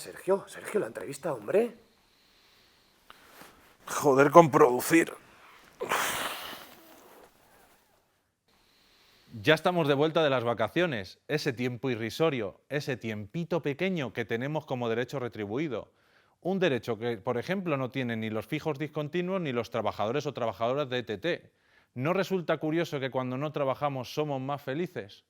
Sergio. Sergio, la entrevista, hombre. Joder con producir. Ya estamos de vuelta de las vacaciones, ese tiempo irrisorio, ese tiempito pequeño que tenemos como derecho retribuido. Un derecho que, por ejemplo, no tienen ni los fijos discontinuos ni los trabajadores o trabajadoras de ETT. ¿No resulta curioso que cuando no trabajamos somos más felices?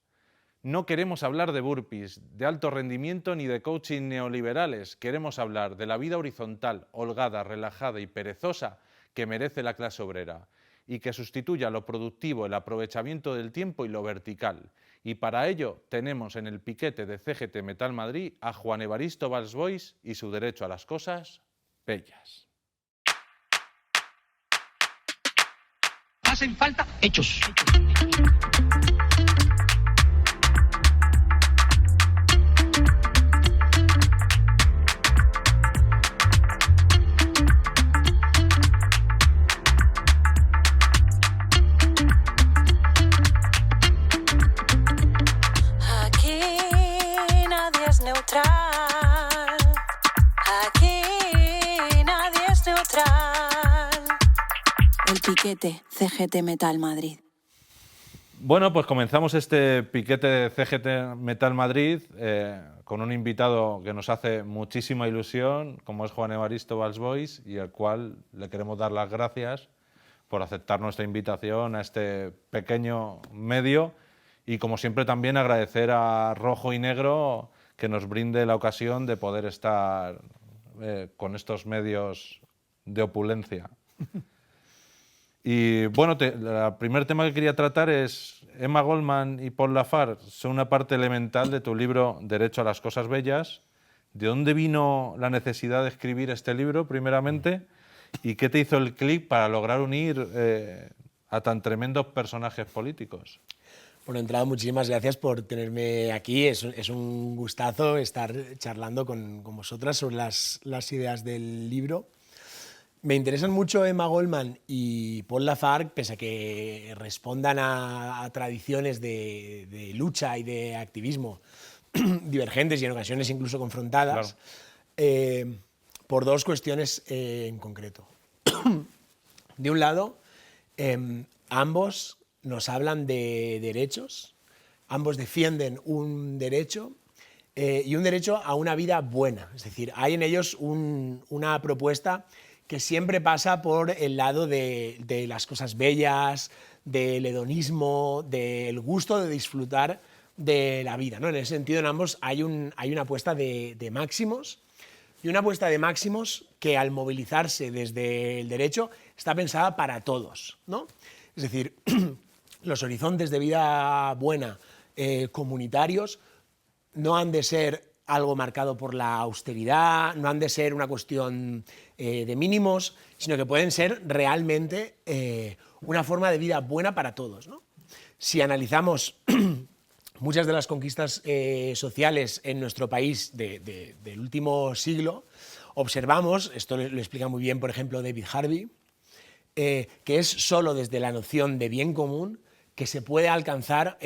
No queremos hablar de burpees, de alto rendimiento ni de coaching neoliberales. Queremos hablar de la vida horizontal, holgada, relajada y perezosa que merece la clase obrera y que sustituya lo productivo, el aprovechamiento del tiempo y lo vertical. Y para ello tenemos en el piquete de CGT Metal Madrid a Juan Evaristo Balsbois y su derecho a las cosas bellas. Hacen falta hechos. Piquete CGT Metal Madrid. Bueno, pues comenzamos este piquete de CGT Metal Madrid con un invitado que nos hace muchísima ilusión, como es Juan Evaristo Balsbois, y al cual le queremos dar las gracias por aceptar nuestra invitación a este pequeño medio y, como siempre, también agradecer a Rojo y Negro que nos brinde la ocasión de poder estar con estos medios de opulencia. Y bueno, el primer tema que quería tratar es Emma Goldman y Paul Lafargue son una parte elemental de tu libro Derecho a las cosas bellas. ¿De dónde vino la necesidad de escribir este libro, primeramente? ¿Y qué te hizo el clic para lograr unir a tan tremendos personajes políticos? Bueno, de entrada, muchísimas gracias por tenerme aquí. Es un gustazo estar charlando con vosotras sobre las ideas del libro. Me interesan mucho Emma Goldman y Paul Lafargue, pese a que respondan a tradiciones de lucha y de activismo divergentes y en ocasiones incluso confrontadas, claro, por dos cuestiones en concreto. De un lado, ambos nos hablan de derechos, ambos defienden un derecho y un derecho a una vida buena. Es decir, hay en ellos una propuesta que siempre pasa por el lado de las cosas bellas, del hedonismo, del gusto de disfrutar de la vida, ¿no? En ese sentido, en ambos hay una apuesta de máximos, y una apuesta de máximos que, al movilizarse desde el derecho, está pensada para todos, ¿no? Es decir, los horizontes de vida buena comunitarios no han de ser algo marcado por la austeridad, no han de ser una cuestión de mínimos, sino que pueden ser realmente una forma de vida buena para todos, ¿no? Si analizamos muchas de las conquistas sociales en nuestro país del último siglo, observamos, esto lo explica muy bien, por ejemplo, David Harvey, que es solo desde la noción de bien común que se puede alcanzar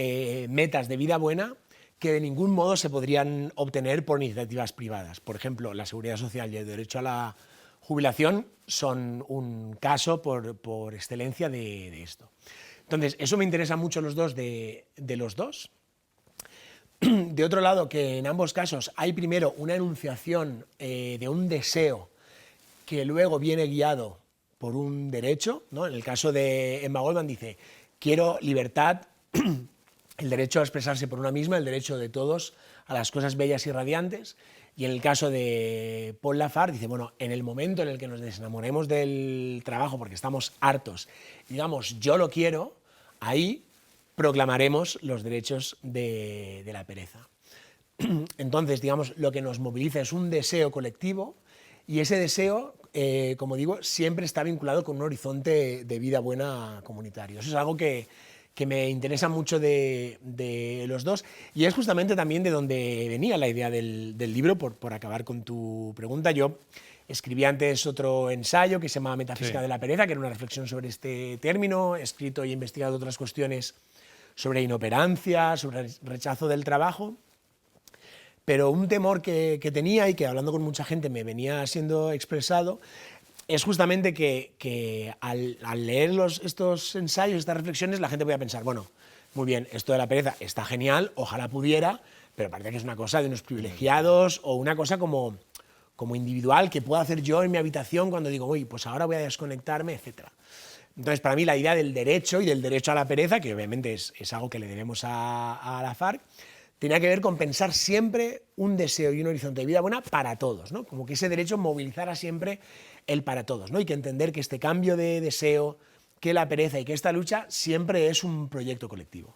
metas de vida buena que de ningún modo se podrían obtener por iniciativas privadas. Por ejemplo, la seguridad social y el derecho a la jubilación son un caso por excelencia de esto. Entonces, eso me interesa mucho los dos de los dos. De otro lado, que en ambos casos hay primero una enunciación de un deseo que luego viene guiado por un derecho, ¿no? En el caso de Emma Goldman dice, quiero libertad, el derecho a expresarse por una misma, el derecho de todos a las cosas bellas y radiantes. Y en el caso de Paul Lafargue dice, bueno, en el momento en el que nos desenamoremos del trabajo porque estamos hartos, digamos, yo lo quiero, ahí proclamaremos los derechos de la pereza. Entonces, digamos, lo que nos moviliza es un deseo colectivo, y ese deseo, como digo, siempre está vinculado con un horizonte de vida buena comunitario. Eso es algo que me interesa mucho de los dos, y es justamente también de donde venía la idea del libro, por acabar con tu pregunta. Yo escribí antes otro ensayo que se llama Metafísica de la pereza, que era una reflexión sobre este término. He escrito y investigado otras cuestiones sobre inoperancia, sobre rechazo del trabajo, Pero un temor que tenía y que hablando con mucha gente me venía siendo expresado es justamente que al leer estos ensayos, estas reflexiones, la gente podía pensar, bueno, muy bien, esto de la pereza está genial, ojalá pudiera, pero parece que es una cosa de unos privilegiados o una cosa como individual que puedo hacer yo en mi habitación cuando digo, uy, pues ahora voy a desconectarme, etc. Entonces, para mí la idea del derecho y del derecho a la pereza, que obviamente es algo que le debemos a la FARC, tenía que ver con pensar siempre un deseo y un horizonte de vida buena para todos, ¿no? Como que ese derecho movilizara siempre el para todos, ¿no? Y que entender que este cambio de deseo, que la pereza y que esta lucha siempre es un proyecto colectivo.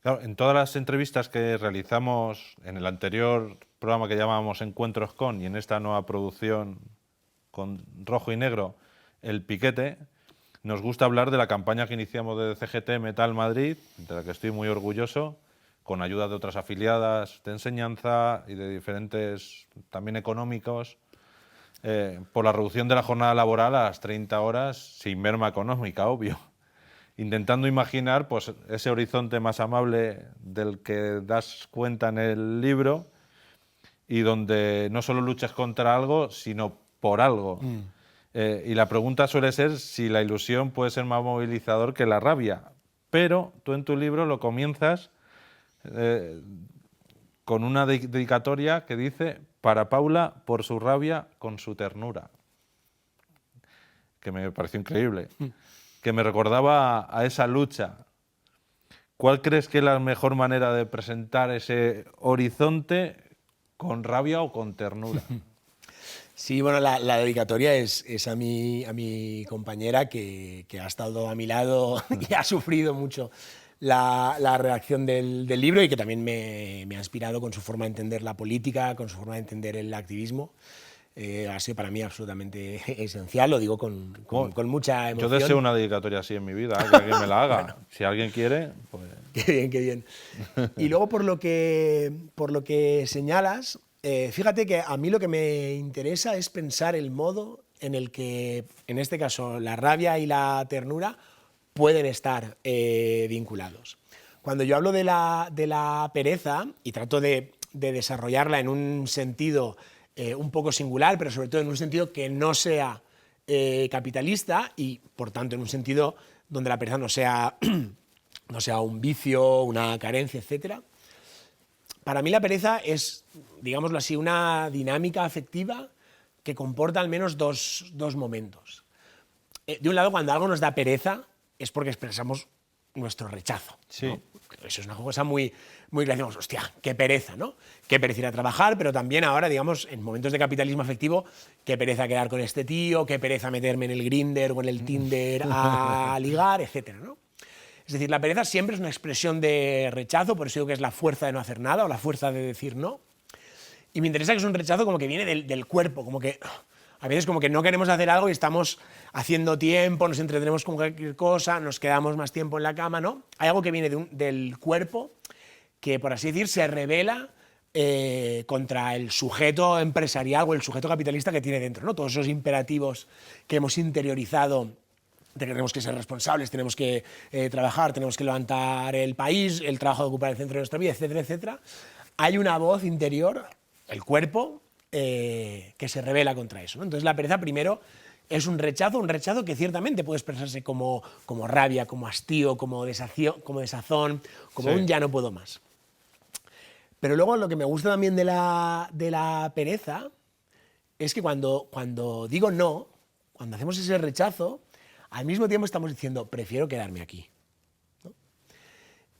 Claro, en todas las entrevistas que realizamos en el anterior programa que llamábamos Encuentros con y en esta nueva producción con Rojo y Negro, El Piquete, nos gusta hablar de la campaña que iniciamos de CGT Metal Madrid, de la que estoy muy orgulloso, con ayuda de otras afiliadas de enseñanza y de diferentes, también económicos, por la reducción de la jornada laboral a las 30 horas sin merma económica, obvio. Intentando imaginar pues, ese horizonte más amable del que das cuenta en el libro y donde no solo luchas contra algo, sino por algo. Y la pregunta suele ser si la ilusión puede ser más movilizador que la rabia. Pero tú en tu libro lo comienzas con una dedicatoria que dice para Paula por su rabia con su ternura, que me pareció increíble, que me recordaba a esa lucha. ¿Cuál crees que es la mejor manera de presentar ese horizonte, con rabia o con ternura? Sí, bueno, la dedicatoria es a mi compañera que ha estado a mi lado y ha sufrido mucho la redacción del libro y que también me ha inspirado con su forma de entender la política, con su forma de entender el activismo. Ha sido para mí absolutamente esencial, lo digo con mucha emoción. Yo deseo una dedicatoria así en mi vida, que alguien me la haga. Bueno, si alguien quiere, pues... Qué bien, qué bien. Y luego por lo que señalas, fíjate que a mí lo que me interesa es pensar el modo en el que, en este caso, la rabia y la ternura pueden estar vinculados. Cuando yo hablo de la pereza y trato de desarrollarla en un sentido un poco singular, pero sobre todo en un sentido que no sea capitalista y, por tanto, en un sentido donde la pereza no sea un vicio, una carencia, etc. Para mí la pereza es, digámoslo así, una dinámica afectiva que comporta al menos dos momentos. De un lado, cuando algo nos da pereza, es porque expresamos nuestro rechazo, sí, ¿no? Eso es una cosa muy clara. Hostia, qué pereza, ¿no? Qué pereza ir a trabajar, pero también ahora, digamos, en momentos de capitalismo afectivo, qué pereza quedar con este tío, qué pereza meterme en el Grindr o en el Tinder a ligar, etcétera, ¿no? Es decir, la pereza siempre es una expresión de rechazo, por eso digo que es la fuerza de no hacer nada o la fuerza de decir no. Y me interesa que es un rechazo como que viene del cuerpo, como que a veces como que no queremos hacer algo y estamos haciendo tiempo, nos entretenemos con cualquier cosa, nos quedamos más tiempo en la cama, ¿no? Hay algo que viene del cuerpo que, por así decir, se revela contra el sujeto empresarial o el sujeto capitalista que tiene dentro, ¿no? Todos esos imperativos que hemos interiorizado de que tenemos que ser responsables, tenemos que trabajar, tenemos que levantar el país, el trabajo de ocupar el centro de nuestra vida, etcétera, etcétera. Hay una voz interior, el cuerpo, que se revela contra eso, ¿no? Entonces la pereza primero es un rechazo que ciertamente puede expresarse como rabia, como hastío, como desazón, como sí, un ya no puedo más. Pero luego lo que me gusta también de la pereza es que cuando digo no, cuando hacemos ese rechazo, al mismo tiempo estamos diciendo prefiero quedarme aquí, ¿no?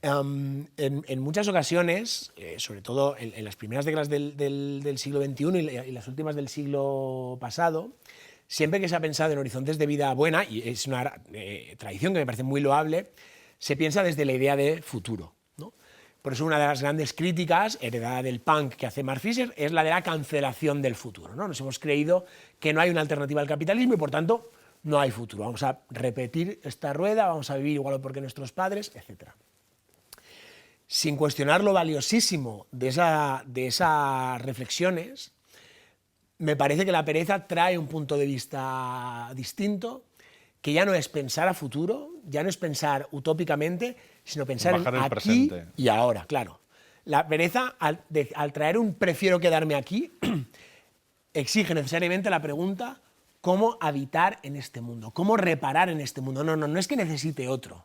En muchas ocasiones, sobre todo en las primeras décadas del siglo XXI y las últimas del siglo pasado, siempre que se ha pensado en horizontes de vida buena, y es una tradición que me parece muy loable, se piensa desde la idea de futuro, ¿no? Por eso una de las grandes críticas, heredada del punk que hace Mark Fisher, es la de la cancelación del futuro, ¿no? Nos hemos creído que no hay una alternativa al capitalismo y por tanto no hay futuro. Vamos a repetir esta rueda, vamos a vivir igual porque nuestros padres, etc. Sin cuestionar lo valiosísimo de esas reflexiones, me parece que la pereza trae un punto de vista distinto, que ya no es pensar a futuro, ya no es pensar utópicamente, sino pensar en aquí y ahora, claro. La pereza, al traer un prefiero quedarme aquí, exige necesariamente la pregunta cómo habitar en este mundo, cómo reparar en este mundo. No es que necesite otro.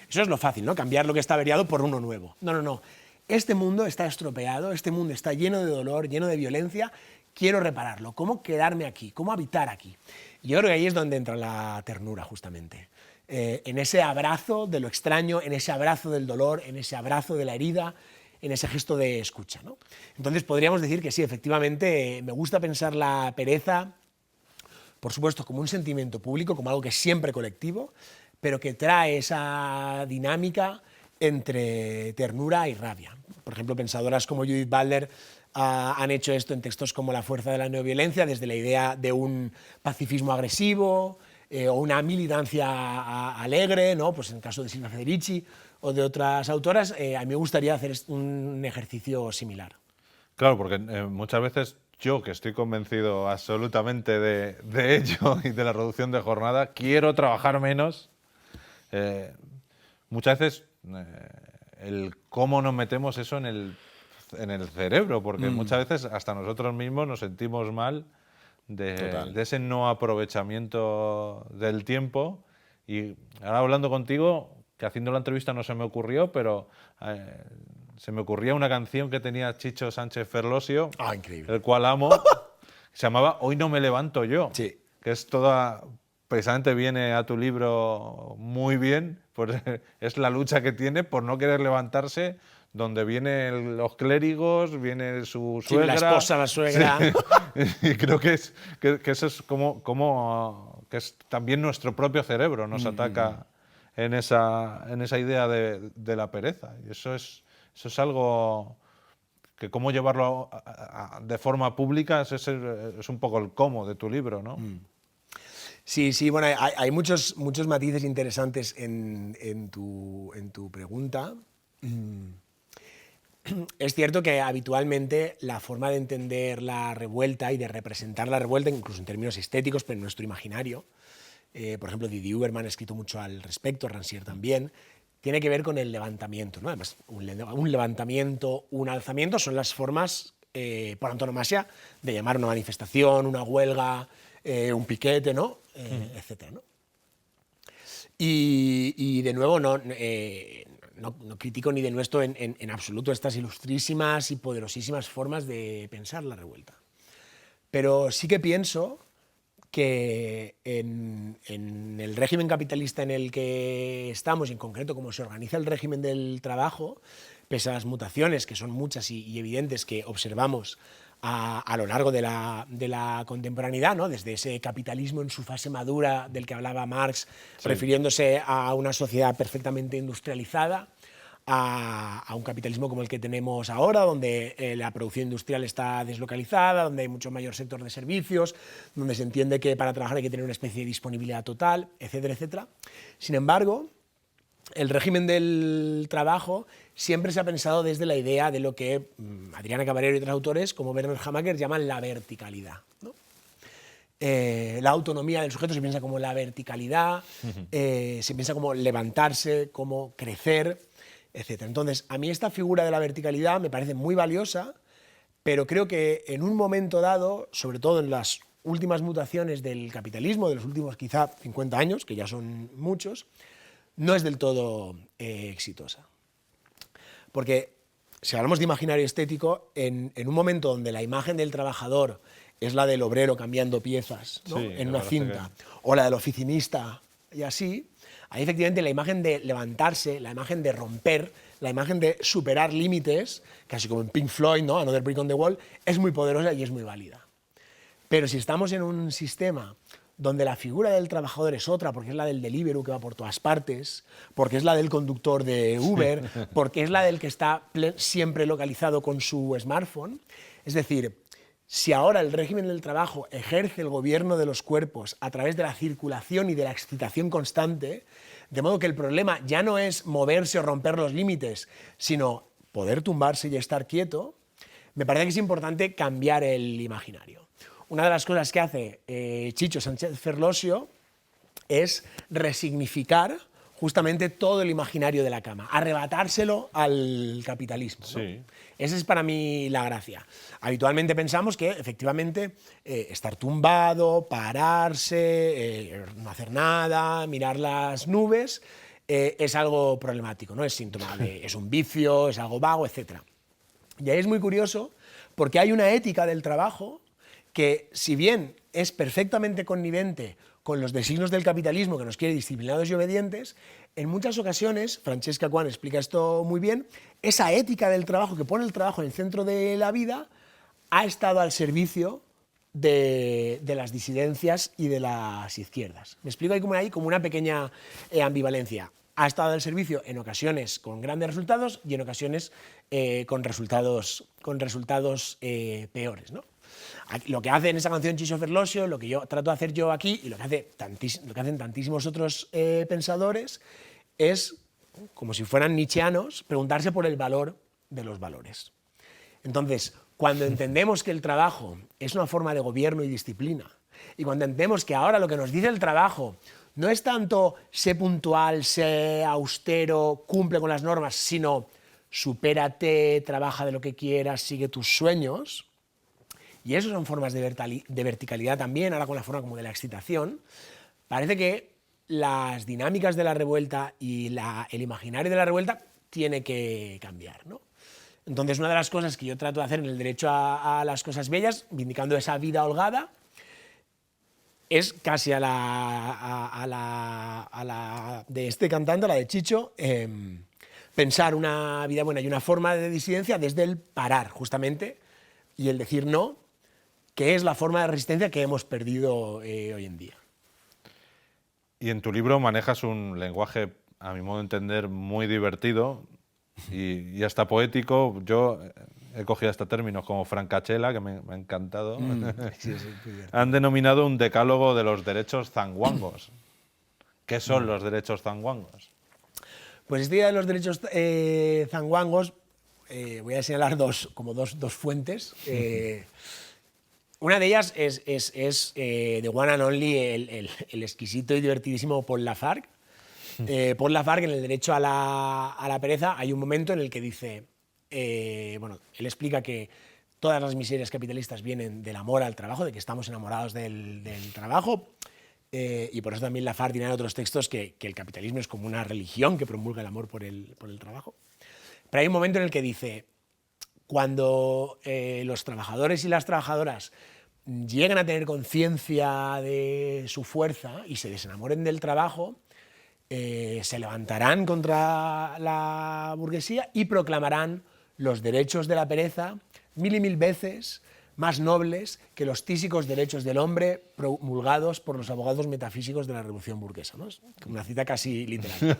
Eso es lo fácil, ¿no? Cambiar lo que está averiado por uno nuevo. No. Este mundo está estropeado, este mundo está lleno de dolor, lleno de violencia. Quiero repararlo. ¿Cómo quedarme aquí? ¿Cómo habitar aquí? Yo creo que ahí es donde entra la ternura, justamente. En ese abrazo de lo extraño, en ese abrazo del dolor, en ese abrazo de la herida, en ese gesto de escucha, ¿no? Entonces podríamos decir que sí, efectivamente, me gusta pensar la pereza, por supuesto, como un sentimiento público, como algo que es siempre colectivo, pero que trae esa dinámica entre ternura y rabia. Por ejemplo, pensadoras como Judith Butler han hecho esto en textos como La fuerza de la neoviolencia, desde la idea de un pacifismo agresivo o una militancia alegre, ¿no? Pues en el caso de Silvia Federici o de otras autoras, a mí me gustaría hacer un ejercicio similar. Claro, porque muchas veces yo, que estoy convencido absolutamente de ello y de la reducción de jornada, quiero trabajar menos. Muchas veces el cómo nos metemos eso en el cerebro, porque muchas veces hasta nosotros mismos nos sentimos mal de ese no aprovechamiento del tiempo. Y ahora hablando contigo, que haciendo la entrevista no se me ocurrió, pero se me ocurría una canción que tenía Chicho Sánchez Ferlosio, increíble, el cual amo, se llamaba Hoy no me levanto yo, sí, que es toda, precisamente viene a tu libro muy bien, pues es la lucha que tiene por no querer levantarse, donde vienen los clérigos, viene su suegra. Sí, la esposa, la suegra. Sí. Y creo que eso es como que es también nuestro propio cerebro nos ataca en esa idea de la pereza. Y eso es algo que cómo llevarlo de forma pública es un poco el cómo de tu libro, ¿no? Sí, bueno, hay muchos matices interesantes en tu pregunta. Es cierto que habitualmente la forma de entender la revuelta y de representar la revuelta, incluso en términos estéticos, pero en nuestro imaginario, por ejemplo, Didi Huberman ha escrito mucho al respecto, Rancière también, tiene que ver con el levantamiento, ¿no? Además, un levantamiento, un alzamiento son las formas, por antonomasia, de llamar una manifestación, una huelga, un piquete, ¿no? Etcétera, ¿no? Y de nuevo, no critico ni denuesto en absoluto estas ilustrísimas y poderosísimas formas de pensar la revuelta. Pero sí que pienso que en el régimen capitalista en el que estamos, y en concreto cómo se organiza el régimen del trabajo, pese a las mutaciones, que son muchas y evidentes, que observamos a lo largo de la contemporaneidad, ¿no? Desde ese capitalismo en su fase madura del que hablaba Marx, sí, refiriéndose a una sociedad perfectamente industrializada, a un capitalismo como el que tenemos ahora, donde la producción industrial está deslocalizada, donde hay mucho mayor sector de servicios, donde se entiende que para trabajar hay que tener una especie de disponibilidad total, etcétera, etcétera. Sin embargo, el régimen del trabajo siempre se ha pensado desde la idea de lo que Adriana Cabarero y otros autores, como Werner Hamaker, llaman la verticalidad, ¿no? La autonomía del sujeto se piensa como la verticalidad, se piensa como levantarse, como crecer, etc. Entonces, a mí esta figura de la verticalidad me parece muy valiosa, pero creo que en un momento dado, sobre todo en las últimas mutaciones del capitalismo, de los últimos quizá 50 años, que ya son muchos, no es del todo exitosa. Porque si hablamos de imaginario estético, en un momento donde la imagen del trabajador es la del obrero cambiando piezas, ¿no? Sí, en una cinta, o la del oficinista y así, ahí efectivamente la imagen de levantarse, la imagen de romper, la imagen de superar límites, casi como en Pink Floyd, ¿no? Another Brick on the Wall, es muy poderosa y es muy válida. Pero si estamos en un sistema donde la figura del trabajador es otra, porque es la del Deliveroo que va por todas partes, porque es la del conductor de Uber, porque es la del que está siempre localizado con su smartphone. Es decir, si ahora el régimen del trabajo ejerce el gobierno de los cuerpos a través de la circulación y de la excitación constante, de modo que el problema ya no es moverse o romper los límites, sino poder tumbarse y estar quieto, me parece que es importante cambiar el imaginario. Una de las cosas que hace Chicho Sánchez Ferlosio es resignificar justamente todo el imaginario de la cama, arrebatárselo al capitalismo, ¿no? Sí. Esa es para mí la gracia. Habitualmente pensamos que, efectivamente, estar tumbado, pararse, no hacer nada, mirar las nubes, es algo problemático, ¿no? Es síntoma de, es un vicio, es algo vago, etc. Y ahí es muy curioso porque hay una ética del trabajo que, si bien es perfectamente connivente con los designios del capitalismo que nos quiere disciplinados y obedientes, en muchas ocasiones, Francesca Cuán explica esto muy bien, esa ética del trabajo que pone el trabajo en el centro de la vida ha estado al servicio de las disidencias y de las izquierdas. Me explico, hay como una pequeña ambivalencia. Ha estado al servicio en ocasiones con grandes resultados y en ocasiones con resultados peores, ¿no? Lo que hace en esa canción Chicho Ferlosio, lo que yo trato de hacer yo aquí y lo que hacen tantísimos otros pensadores es, como si fueran nietzscheanos, preguntarse por el valor de los valores. Entonces, cuando entendemos que el trabajo es una forma de gobierno y disciplina, y cuando entendemos que ahora lo que nos dice el trabajo no es tanto sé puntual, sé austero, cumple con las normas, sino supérate, trabaja de lo que quieras, sigue tus sueños. Y eso son formas de verticalidad también, ahora con la forma como de la excitación. Parece que las dinámicas de la revuelta y el imaginario de la revuelta tiene que cambiar, ¿no? Entonces, una de las cosas que yo trato de hacer en el derecho a las cosas bellas, vindicando esa vida holgada, es casi a la de este cantante, a la de Chicho, pensar una vida buena y una forma de disidencia desde el parar, justamente, y el decir no, que es la forma de resistencia que hemos perdido hoy en día. Y en tu libro manejas un lenguaje, a mi modo de entender, muy divertido y hasta poético. Yo he cogido hasta términos como francachela, que me ha encantado. Sí, sí, muy divertido. Han denominado un decálogo de los derechos zanguangos. ¿Qué son los derechos zanguangos? Pues esta idea de los derechos zanguangos, voy a señalar dos fuentes. Una de ellas es The One and Only, el exquisito y divertidísimo Paul Lafargue. Paul Lafargue, en el derecho a la pereza, hay un momento en el que dice, bueno, él explica que todas las miserias capitalistas vienen del amor al trabajo, de que estamos enamorados del trabajo, y por eso también Lafargue tiene en otros textos que el capitalismo es como una religión que promulga el amor por el trabajo. Pero hay un momento en el que dice, cuando los trabajadores y las trabajadoras lleguen a tener conciencia de su fuerza y se desenamoren del trabajo, se levantarán contra la burguesía y proclamarán los derechos de la pereza mil y mil veces más nobles que los tísicos derechos del hombre promulgados por los abogados metafísicos de la Revolución Burguesa, ¿no? Es una cita casi literal.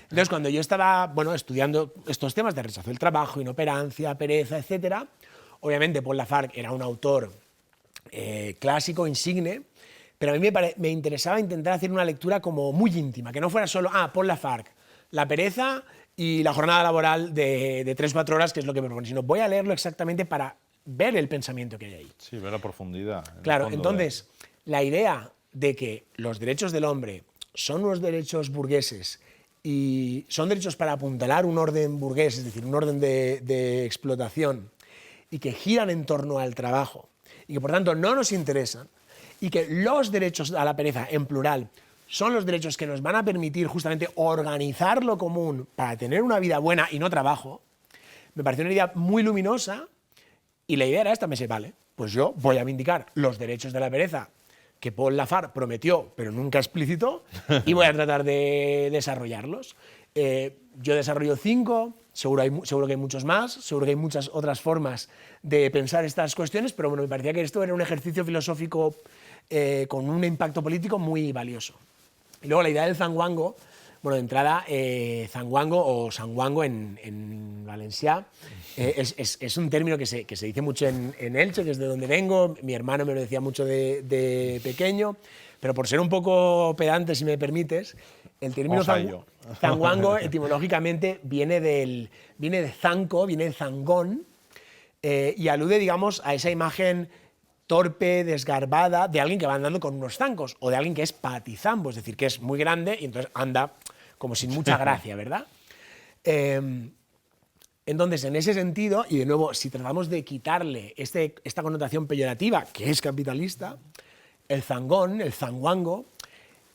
Entonces, cuando yo estaba estudiando estos temas de rechazo del trabajo, inoperancia, pereza, etc., obviamente Paul Lafargue era un autor clásico, insigne, pero a mí me interesaba intentar hacer una lectura como muy íntima, que no fuera solo, Paul Lafargue, la pereza y la jornada laboral de 3 o 4 horas, que es lo que me propone, sino voy a leerlo exactamente para ver el pensamiento que hay ahí. Sí, ver la profundidad. Claro, entonces, la idea de que los derechos del hombre son unos derechos burgueses y son derechos para apuntalar un orden burgués, es decir, un orden de explotación, y que giran en torno al trabajo, y que por tanto no nos interesan, y que los derechos a la pereza, en plural, son los derechos que nos van a permitir justamente organizar lo común para tener una vida buena y no trabajo, me pareció una idea muy luminosa. Y la idea era esta, me dice, vale, pues yo voy a vindicar los derechos de la pereza que Paul Lafargue prometió, pero nunca explicitó, y voy a tratar de desarrollarlos. Yo desarrollo 5, seguro que hay muchos más, seguro que hay muchas otras formas de pensar estas cuestiones, pero bueno, me parecía que esto era un ejercicio filosófico con un impacto político muy valioso. Y luego la idea del zanguango, bueno, de entrada, zanguango o sanguango en valencià, es un término que se dice mucho en Elche, que es de donde vengo, mi hermano me lo decía mucho de pequeño, pero por ser un poco pedante, si me permites, el término zanguango etimológicamente viene de zanco, viene de zangón, y alude, digamos, a esa imagen torpe, desgarbada, de alguien que va andando con unos zancos, o de alguien que es patizambo, es decir, que es muy grande y entonces anda como sin mucha gracia, ¿verdad? Entonces, en ese sentido, y de nuevo, si tratamos de quitarle esta connotación peyorativa, que es capitalista, el zangón, el zanguango,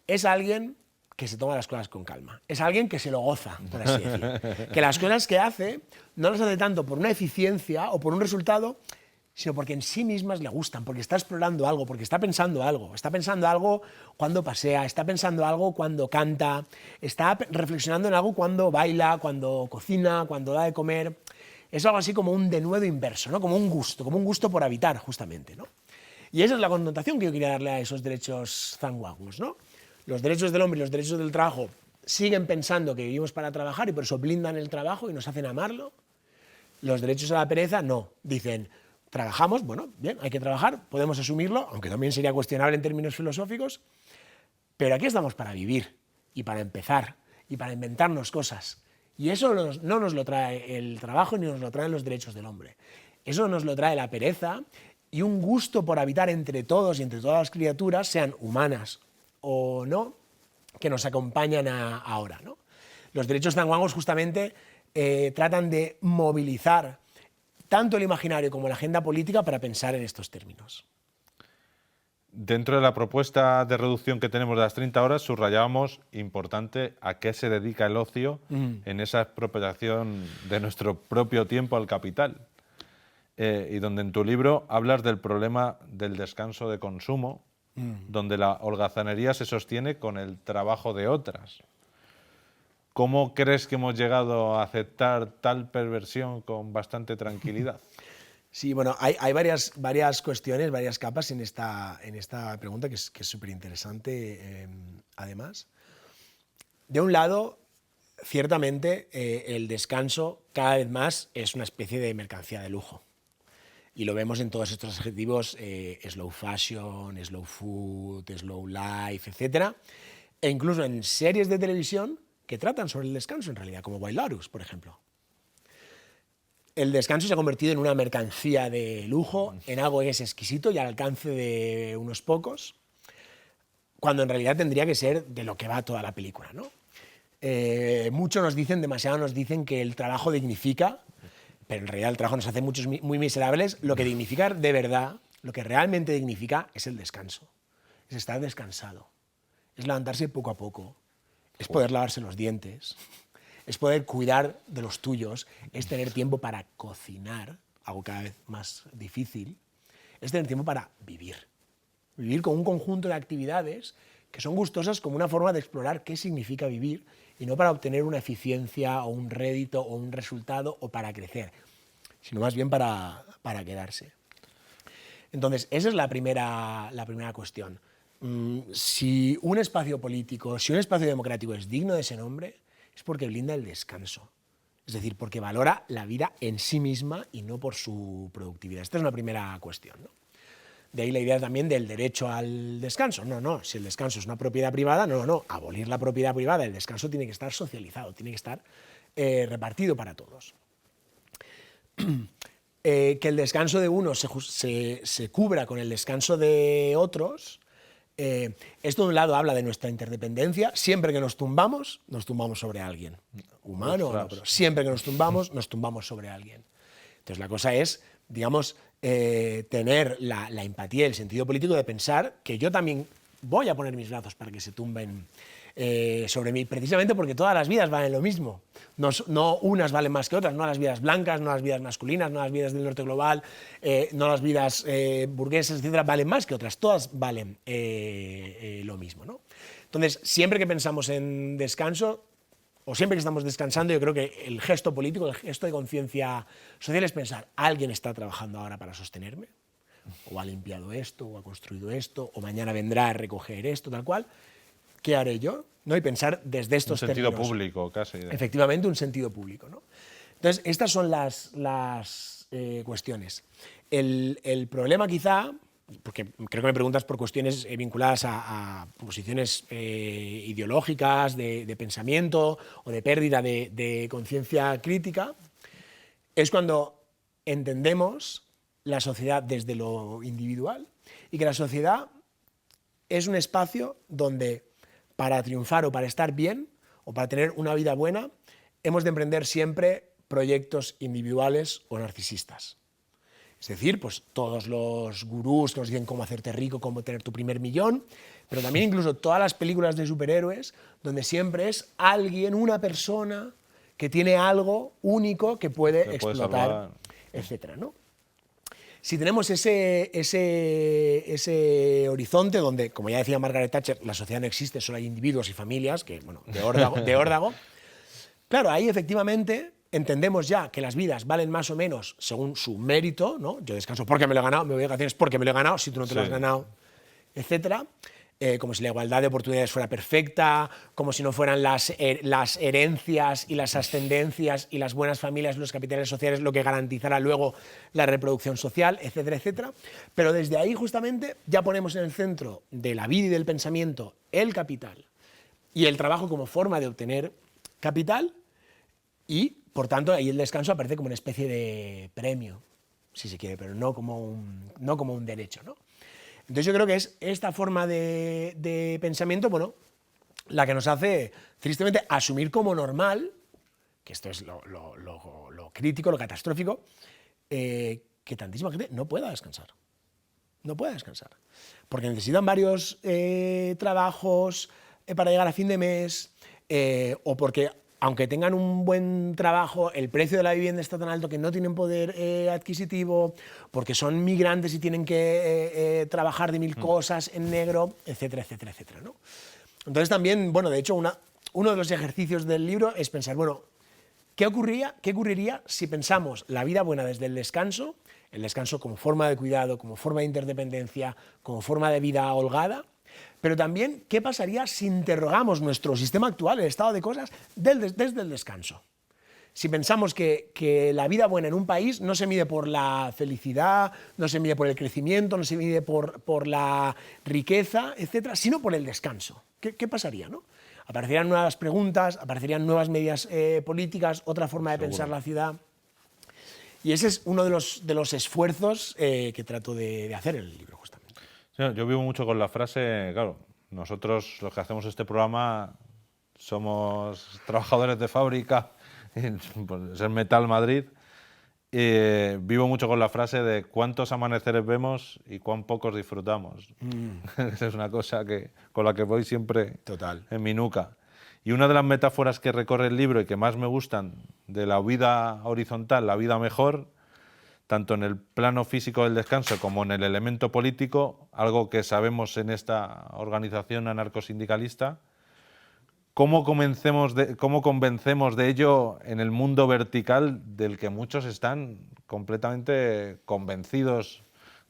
es alguien que se toma las cosas con calma. Es alguien que se lo goza, por así decir. Que las cosas que hace no las hace tanto por una eficiencia o por un resultado, sino porque en sí mismas le gustan, porque está explorando algo, porque está pensando algo. Está pensando algo cuando pasea, está pensando algo cuando canta, está reflexionando en algo cuando baila, cuando cocina, cuando da de comer. Es algo así como un denuedo inverso, ¿no? Como un gusto por habitar, justamente, ¿no? Y esa es la connotación que yo quería darle a esos derechos zanguangos, ¿no? Los derechos del hombre y los derechos del trabajo siguen pensando que vivimos para trabajar y por eso blindan el trabajo y nos hacen amarlo. Los derechos a la pereza no, dicen, trabajamos, bueno, bien, hay que trabajar, podemos asumirlo, aunque también sería cuestionable en términos filosóficos, pero aquí estamos para vivir y para empezar y para inventarnos cosas. Y eso no nos lo trae el trabajo ni nos lo traen los derechos del hombre. Eso nos lo trae la pereza y un gusto por habitar entre todos y entre todas las criaturas, sean humanas o no, que nos acompañan ahora, ¿no? Los derechos zanguangos justamente tratan de movilizar tanto el imaginario como la agenda política para pensar en estos términos. Dentro de la propuesta de reducción que tenemos de las 30 horas, subrayábamos, importante, a qué se dedica el ocio en esa expropiación de nuestro propio tiempo al capital. Y donde en tu libro hablas del problema del descanso de consumo, donde la holgazanería se sostiene con el trabajo de otras. ¿Cómo crees que hemos llegado a aceptar tal perversión con bastante tranquilidad? Sí, bueno, hay varias cuestiones, varias capas en esta pregunta que es súper interesante, además. De un lado, ciertamente, el descanso cada vez más es una especie de mercancía de lujo. Y lo vemos en todos estos adjetivos, slow fashion, slow food, slow life, etc. E incluso en series de televisión que tratan sobre el descanso, en realidad, como White Lotus, por ejemplo. El descanso se ha convertido en una mercancía de lujo, en algo que es exquisito y al alcance de unos pocos, cuando en realidad tendría que ser de lo que va toda la película, ¿no? Muchos nos dicen, demasiado nos dicen que el trabajo dignifica, pero en realidad el trabajo nos hace muchos muy miserables. Lo que dignifica de verdad, lo que realmente dignifica es el descanso, es estar descansado, es levantarse poco a poco, es poder lavarse los dientes, es poder cuidar de los tuyos, es tener tiempo para cocinar, algo cada vez más difícil, es tener tiempo para vivir con un conjunto de actividades que son gustosas como una forma de explorar qué significa vivir y no para obtener una eficiencia o un rédito o un resultado o para crecer, sino más bien para quedarse. Entonces, esa es la primera cuestión. Si un espacio político, si un espacio democrático es digno de ese nombre, es porque blinda el descanso. Es decir, porque valora la vida en sí misma y no por su productividad. Esta es una primera cuestión, ¿no? De ahí la idea también del derecho al descanso. No, si el descanso es una propiedad privada, no, abolir la propiedad privada, el descanso tiene que estar socializado, tiene que estar repartido para todos. Que el descanso de unos se cubra con el descanso de otros, esto de un lado habla de nuestra interdependencia. Siempre que nos tumbamos sobre alguien, humano o no, pero siempre que nos tumbamos sobre alguien. Entonces la cosa es, digamos, tener la empatía y el sentido político de pensar que yo también voy a poner mis brazos para que se tumben sobre mí, precisamente porque todas las vidas valen lo mismo. No unas valen más que otras, no las vidas blancas, no las vidas masculinas, no las vidas del norte global, no las vidas burguesas, etcétera, valen más que otras, todas valen lo mismo, ¿no? Entonces, siempre que pensamos en descanso, o siempre que estamos descansando, yo creo que el gesto político, el gesto de conciencia social es pensar, alguien está trabajando ahora para sostenerme, o ha limpiado esto, o ha construido esto, o mañana vendrá a recoger esto, tal cual. ¿Qué haré yo? ¿No? Y pensar desde estos términos. Un sentido público, casi. Efectivamente, un sentido público, ¿no? Entonces, estas son las cuestiones. El problema quizá, porque creo que me preguntas por cuestiones vinculadas a posiciones ideológicas, de pensamiento o de pérdida de conciencia crítica, es cuando entendemos la sociedad desde lo individual y que la sociedad es un espacio donde para triunfar o para estar bien o para tener una vida buena, hemos de emprender siempre proyectos individuales o narcisistas. Es decir, pues todos los gurús que nos dicen cómo hacerte rico, cómo tener tu primer millón, pero también incluso todas las películas de superhéroes, donde siempre es alguien, una persona que tiene algo único que puede explotar, etcétera, ¿no? Si tenemos ese horizonte donde, como ya decía Margaret Thatcher, la sociedad no existe, solo hay individuos y familias, que, bueno, de órdago, claro, ahí efectivamente entendemos ya que las vidas valen más o menos según su mérito, ¿no? Yo descanso porque me lo he ganado, me voy de vacaciones porque me lo he ganado, si tú no te lo has ganado, etcétera. Como si la igualdad de oportunidades fuera perfecta, como si no fueran las herencias y las ascendencias y las buenas familias, los capitales sociales, lo que garantizará luego la reproducción social, etcétera, etcétera. Pero desde ahí justamente ya ponemos en el centro de la vida y del pensamiento el capital y el trabajo como forma de obtener capital y, por tanto, ahí el descanso aparece como una especie de premio, si se quiere, pero no como un derecho, ¿no? Entonces yo creo que es esta forma de pensamiento, bueno, la que nos hace, tristemente, asumir como normal, que esto es lo crítico, lo catastrófico, que tantísima gente no pueda descansar. No pueda descansar. Porque necesitan varios trabajos para llegar a fin de mes, o porque, aunque tengan un buen trabajo, el precio de la vivienda está tan alto que no tienen poder adquisitivo, porque son migrantes y tienen que trabajar de mil cosas en negro, etcétera, etcétera, etcétera, ¿no? Entonces también, bueno, de hecho, uno de los ejercicios del libro es pensar, bueno, ¿qué ocurriría si pensamos la vida buena desde el descanso como forma de cuidado, como forma de interdependencia, como forma de vida holgada? Pero también, ¿qué pasaría si interrogamos nuestro sistema actual, el estado de cosas, desde el descanso? Si pensamos que la vida buena en un país no se mide por la felicidad, no se mide por el crecimiento, no se mide por la riqueza, etcétera, sino por el descanso. ¿Qué pasaría, no? Aparecerían nuevas preguntas, aparecerían nuevas medidas políticas, otra forma de pensar la ciudad. Y ese es uno de los esfuerzos que trato de hacer en el libro, justamente. Yo vivo mucho con la frase, claro, nosotros los que hacemos este programa somos trabajadores de fábrica, pues es Metal Madrid, y vivo mucho con la frase de cuántos amaneceres vemos y cuán pocos disfrutamos. Esa es una cosa con la que voy siempre en mi nuca. Y una de las metáforas que recorre el libro y que más me gustan de la vida horizontal, la vida mejor, tanto en el plano físico del descanso como en el elemento político, algo que sabemos en esta organización anarcosindicalista, ¿cómo convencemos de ello en el mundo vertical del que muchos están completamente convencidos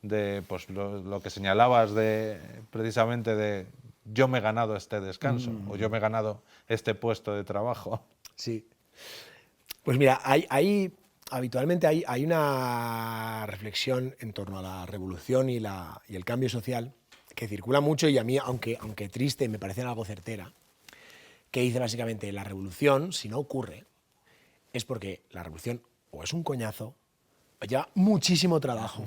de pues, lo que señalabas precisamente de yo me he ganado este descanso o yo me he ganado este puesto de trabajo? Sí. Pues mira, habitualmente hay una reflexión en torno a la revolución y el cambio social que circula mucho y a mí, aunque triste, me parece algo certera, que dice básicamente la revolución, si no ocurre, es porque la revolución o es un coñazo, o lleva muchísimo trabajo,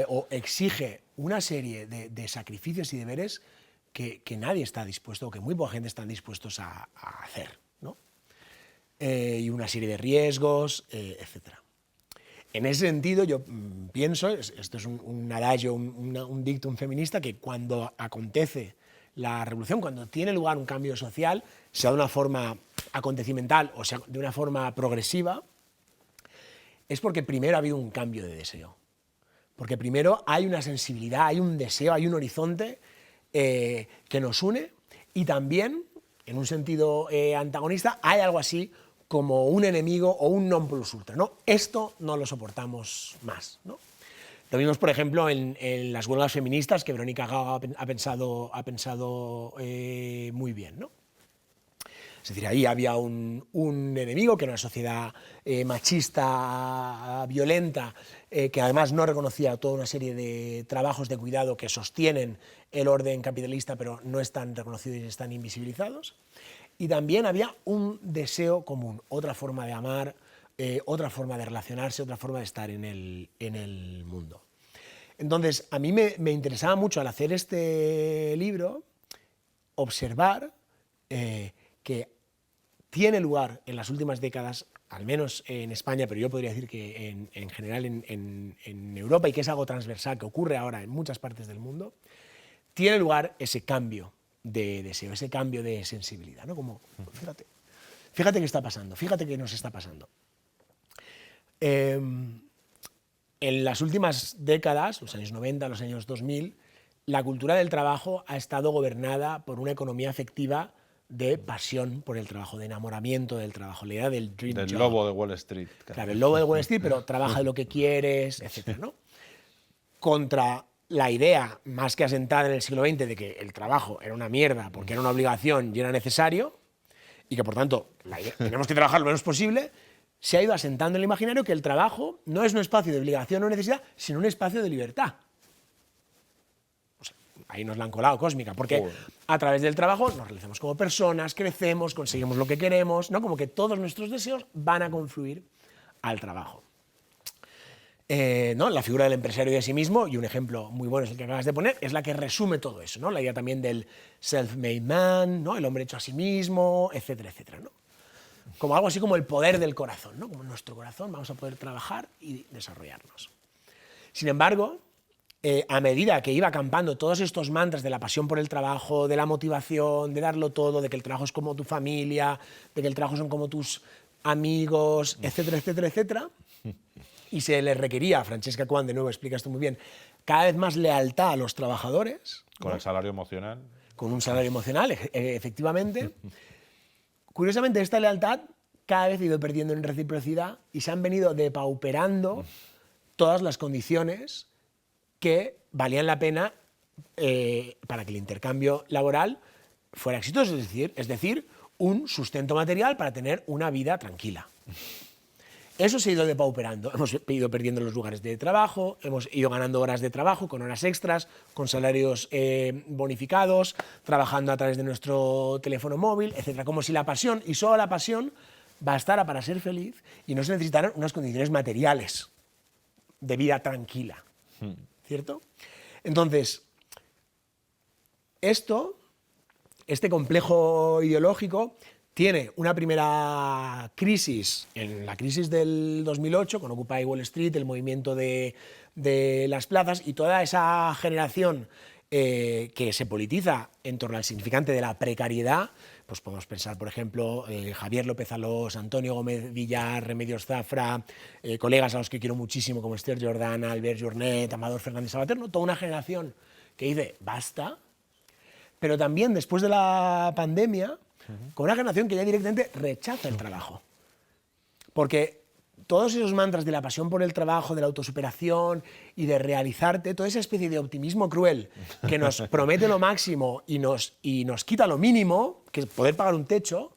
o exige una serie de sacrificios y deberes que nadie está dispuesto, o que muy poca gente están dispuestos a hacer, ¿no? Y una serie de riesgos, etc. En ese sentido, yo pienso, esto es un adagio, un dictum feminista, que cuando acontece la revolución, cuando tiene lugar un cambio social, sea de una forma acontecimental o sea de una forma progresiva, es porque primero ha habido un cambio de deseo. Porque primero hay una sensibilidad, hay un deseo, hay un horizonte que nos une y también, en un sentido antagonista, hay algo así como un enemigo o un non plus ultra, ¿no? Esto no lo soportamos más, ¿no? Lo vimos, por ejemplo, en las huelgas feministas, que Verónica Gago ha pensado muy bien, ¿no? Es decir, ahí había un enemigo, que era una sociedad machista, violenta, que además no reconocía toda una serie de trabajos de cuidado que sostienen el orden capitalista, pero no están reconocidos y están invisibilizados. Y también había un deseo común, otra forma de amar, otra forma de relacionarse, otra forma de estar en el mundo. Entonces, a mí me interesaba mucho al hacer este libro observar que tiene lugar en las últimas décadas, al menos en España, pero yo podría decir que en general en Europa, y que es algo transversal, que ocurre ahora en muchas partes del mundo, tiene lugar ese cambio de deseo, ese cambio de sensibilidad, ¿no? Como, fíjate qué está pasando, fíjate qué nos está pasando. En las últimas décadas, los años 90, los años 2000, la cultura del trabajo ha estado gobernada por una economía afectiva de pasión por el trabajo, de enamoramiento del trabajo, la idea del dream Del job. lobo de Wall Street. Claro, el lobo de Wall Street, pero trabaja de lo que quieres, etc., ¿no? Contra la idea más que asentada en el siglo XX de que el trabajo era una mierda porque era una obligación y era necesario, y que por tanto tenemos que trabajar lo menos posible, se ha ido asentando en el imaginario que el trabajo no es un espacio de obligación o necesidad, sino un espacio de libertad. Ahí nos la han colado cósmica, porque a través del trabajo nos realizamos como personas, crecemos, conseguimos lo que queremos, ¿no? Como que todos nuestros deseos van a confluir al trabajo. ¿No? La figura del empresario de sí mismo, y un ejemplo muy bueno es el que acabas de poner, es la que resume todo eso, ¿no? La idea también del self-made man, ¿no? El hombre hecho a sí mismo, etcétera, etcétera, ¿no? Como algo así como el poder del corazón, ¿no? Como en nuestro corazón vamos a poder trabajar y desarrollarnos. Sin embargo, a medida que iba acampando todos estos mantras de la pasión por el trabajo, de la motivación, de darlo todo, de que el trabajo es como tu familia, de que el trabajo son como tus amigos, etcétera, etcétera, etcétera, y se le requería, Francesca Cuán, de nuevo explica esto muy bien, cada vez más lealtad a los trabajadores. Con el salario emocional. Con un salario emocional, efectivamente. Curiosamente, esta lealtad cada vez ha ido perdiendo en reciprocidad y se han venido depauperando todas las condiciones que valían la pena para que el intercambio laboral fuera exitoso, es decir, un sustento material para tener una vida tranquila. Eso se ha ido depauperando, hemos ido perdiendo los lugares de trabajo, hemos ido ganando horas de trabajo con horas extras, con salarios bonificados, trabajando a través de nuestro teléfono móvil, etc. Como si la pasión, y solo la pasión, bastara para ser feliz y no se necesitaran unas condiciones materiales de vida tranquila. ¿Cierto? Entonces, este complejo ideológico tiene una primera crisis en la crisis del 2008, con Occupy Wall Street, el movimiento de las plazas y toda esa generación que se politiza en torno al significante de la precariedad. Pues podemos pensar, por ejemplo, Javier López Alós, Antonio Gómez Villar, Remedios Zafra, colegas a los que quiero muchísimo como Esther Jordana, Albert Jornet, Amador Fernández Sabater, ¿no? Toda una generación que dice, basta, pero también después de la pandemia, con una generación que ya directamente rechaza el trabajo. Porque todos esos mantras de la pasión por el trabajo, de la autosuperación y de realizarte, toda esa especie de optimismo cruel que nos promete lo máximo y nos quita lo mínimo, que es poder pagar un techo,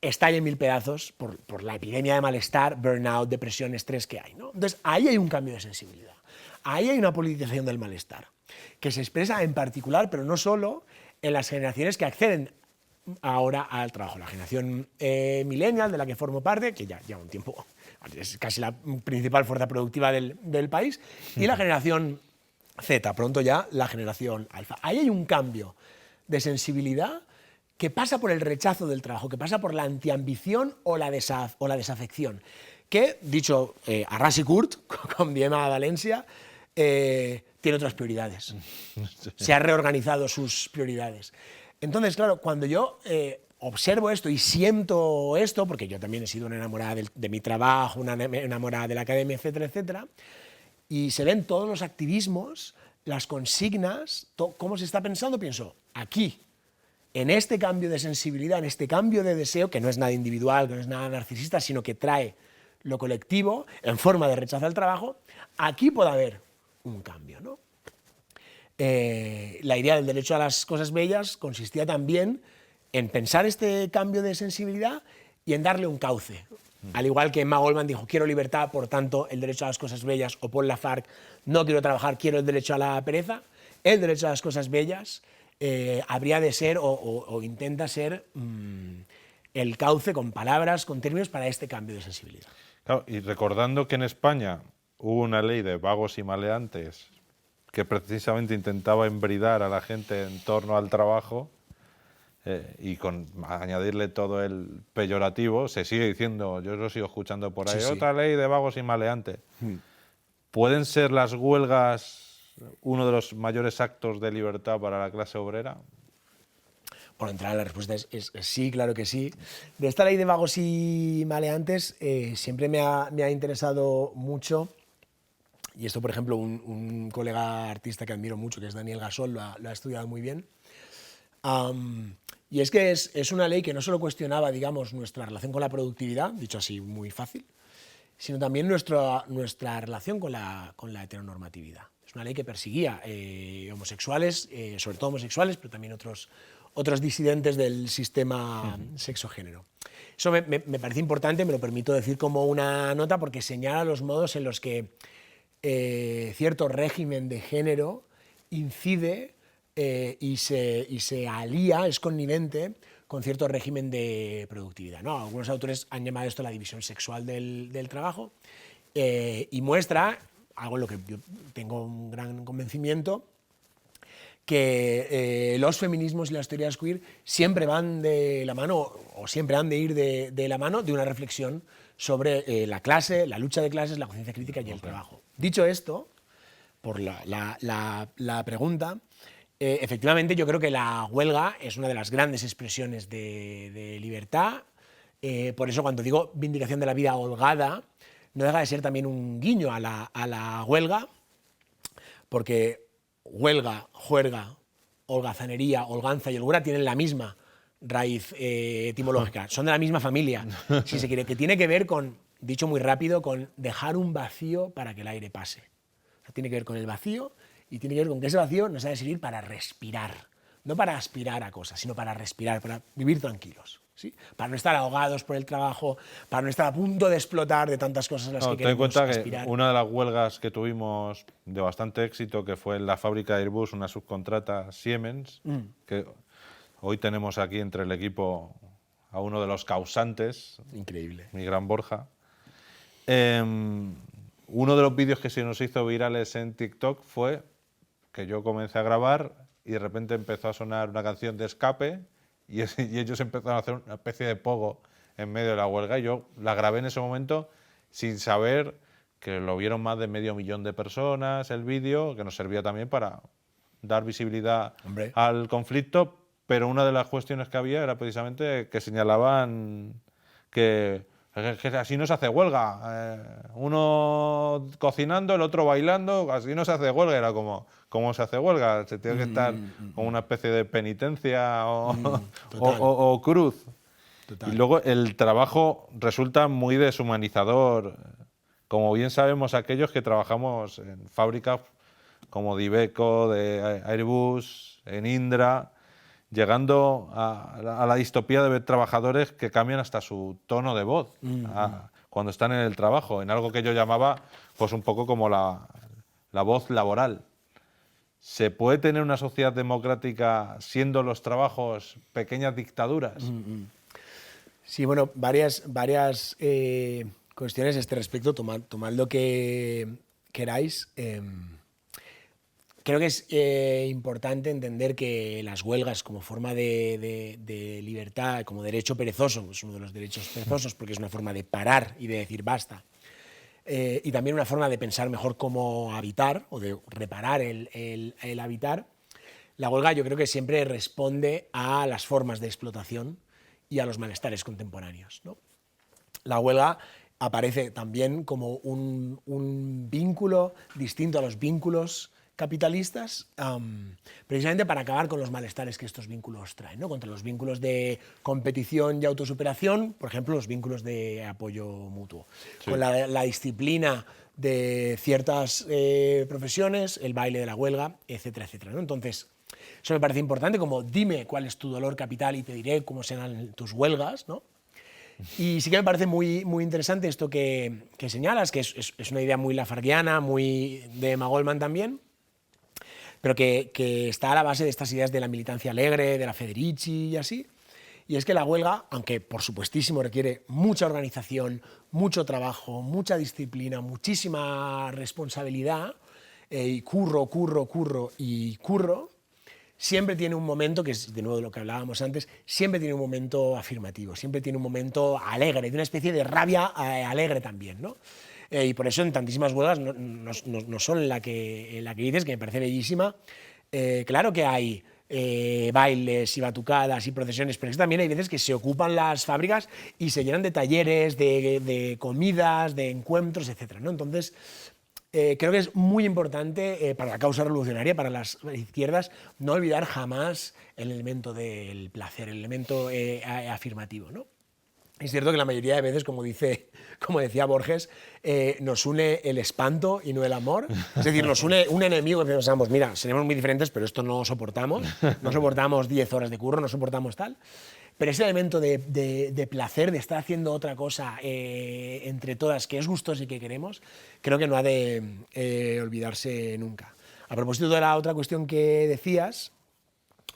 estalla en mil pedazos por la epidemia de malestar, burnout, depresión, estrés que hay, ¿no? Entonces, ahí hay un cambio de sensibilidad. Ahí hay una politización del malestar, que se expresa en particular, pero no solo, en las generaciones que acceden ahora al trabajo. La generación millennial, de la que formo parte, que ya lleva un tiempo, es casi la principal fuerza productiva del país, y la generación Z, pronto ya la generación alfa. Ahí hay un cambio de sensibilidad que pasa por el rechazo del trabajo, que pasa por la antiambición o la desafección, que, dicho a ras y curt, con Diema Valencia, tiene otras prioridades. Se ha reorganizado sus prioridades. Entonces, claro, cuando yo observo esto y siento esto, porque yo también he sido una enamorada de mi trabajo, una enamorada de la academia, etcétera, etcétera, y se ven todos los activismos, las consignas, cómo se está pensando, pienso, aquí, en este cambio de sensibilidad, en este cambio de deseo, que no es nada individual, que no es nada narcisista, sino que trae lo colectivo en forma de rechazo al trabajo, aquí puede haber un cambio, ¿no? La idea del derecho a las cosas bellas consistía también en pensar este cambio de sensibilidad y en darle un cauce. Al igual que Emma Goldman dijo, quiero libertad, por tanto, el derecho a las cosas bellas, o Paul Lafargue, no quiero trabajar, quiero el derecho a la pereza, el derecho a las cosas bellas habría de ser o intenta ser el cauce con palabras, con términos para este cambio de sensibilidad. Claro, y recordando que en España hubo una ley de vagos y maleantes que precisamente intentaba embridar a la gente en torno al trabajo, y con añadirle todo el peyorativo, se sigue diciendo, yo lo sigo escuchando por ahí, Sí, sí. otra ley de vagos y maleantes. ¿Pueden ser las huelgas uno de los mayores actos de libertad para la clase obrera? Por entrar, la respuesta es sí, claro que sí. De esta ley de vagos y maleantes siempre me ha interesado mucho, y esto, por ejemplo, un colega artista que admiro mucho, que es Daniel Gasol, lo ha estudiado muy bien. Y es que es una ley que no solo cuestionaba, digamos, nuestra relación con la productividad, dicho así muy fácil, sino también nuestra relación con la heteronormatividad. Es una ley que perseguía homosexuales, sobre todo homosexuales, pero también otros disidentes del sistema sexo-género. Eso me parece importante, me lo permito decir como una nota, porque señala los modos en los que cierto régimen de género incide y se alía, es connivente con cierto régimen de productividad, ¿no? Algunos autores han llamado esto la división sexual del trabajo y muestra, algo en lo que yo tengo un gran convencimiento, que los feminismos y las teorías queer siempre van de la mano, o siempre han de ir de la mano de una reflexión sobre la clase, la lucha de clases, la conciencia crítica y el trabajo. Dicho esto, por la pregunta, efectivamente yo creo que la huelga es una de las grandes expresiones de libertad. Por eso cuando digo vindicación de la vida holgada, no deja de ser también un guiño a la huelga, porque huelga, juerga, holgazanería, holganza y holgura tienen la misma raíz etimológica, son de la misma familia, si se quiere, que tiene que ver con, dicho muy rápido, con dejar un vacío para que el aire pase. O sea, tiene que ver con el vacío y tiene que ver con que ese vacío nos ha de servir para respirar, no para aspirar a cosas, sino para respirar, para vivir tranquilos, ¿sí? Para no estar ahogados por el trabajo, para no estar a punto de explotar de tantas cosas a las que Ten en queremos cuenta aspirar. que una de las huelgas que tuvimos de bastante éxito, que fue en la fábrica de Airbus, una subcontrata Siemens, que hoy tenemos aquí entre el equipo a uno de los causantes, Increíble. mi gran Borja. Uno de los vídeos que se nos hizo virales en TikTok fue que yo comencé a grabar y de repente empezó a sonar una canción de escape y ellos empezaron a hacer una especie de pogo en medio de la huelga y yo la grabé en ese momento sin saber que lo vieron más de 500.000 de personas el vídeo, que nos servía también para dar visibilidad al conflicto, pero una de las cuestiones que había era precisamente que señalaban que así no se hace huelga, uno cocinando, el otro bailando, así no se hace huelga. Era como, ¿cómo se hace huelga? Se tiene que estar con una especie de penitencia o cruz. Total. Y luego el trabajo resulta muy deshumanizador. Como bien sabemos aquellos que trabajamos en fábricas como de Iveco, de Airbus, en Indra, llegando a la distopía de ver trabajadores que cambian hasta su tono de voz cuando están en el trabajo, en algo que yo llamaba pues un poco como la voz laboral. ¿Se puede tener una sociedad democrática siendo los trabajos pequeñas dictaduras? Sí, bueno, varias cuestiones a este respecto, tomad lo que queráis. Creo que es importante entender que las huelgas como forma de libertad, como derecho perezoso, es uno de los derechos perezosos porque es una forma de parar y de decir basta, y también una forma de pensar mejor cómo habitar o de reparar el habitar. La huelga yo creo que siempre responde a las formas de explotación y a los malestares contemporáneos, ¿no? La huelga aparece también como un vínculo distinto a los vínculos capitalistas, precisamente para acabar con los malestares que estos vínculos traen, ¿no? Contra los vínculos de competición y autosuperación, por ejemplo, los vínculos de apoyo mutuo. Sí. Con la disciplina de ciertas profesiones, el baile de la huelga, etcétera, etcétera, ¿no? Entonces, eso me parece importante, como dime cuál es tu dolor capital y te diré cómo serán tus huelgas, ¿no? Y sí que me parece muy, muy interesante esto que señalas, que es una idea muy lafarguiana, muy de Emma Goldman también, pero que está a la base de estas ideas de la militancia alegre, de la Federici y así. Y es que la huelga, aunque por supuestísimo requiere mucha organización, mucho trabajo, mucha disciplina, muchísima responsabilidad, y curro, siempre tiene un momento, que es de nuevo lo que hablábamos antes, siempre tiene un momento afirmativo, siempre tiene un momento alegre, de una especie de rabia alegre también, ¿no? Y por eso en tantísimas huelgas, no solo en la que dices, que me parece bellísima, claro que hay bailes y batucadas y procesiones, pero es que también hay veces que se ocupan las fábricas y se llenan de talleres, de comidas, de encuentros, etc., ¿no? Entonces, creo que es muy importante para la causa revolucionaria, para las izquierdas, no olvidar jamás el elemento del placer, el elemento afirmativo, ¿no? Es cierto que la mayoría de veces, como decía Borges, nos une el espanto y no el amor. Es decir, nos une un enemigo que pensamos, mira, seremos muy diferentes, pero esto no soportamos. No soportamos 10 horas de curro, no soportamos tal. Pero ese elemento de placer, de estar haciendo otra cosa entre todas, que es gustoso y que queremos, creo que no ha de olvidarse nunca. A propósito de la otra cuestión que decías,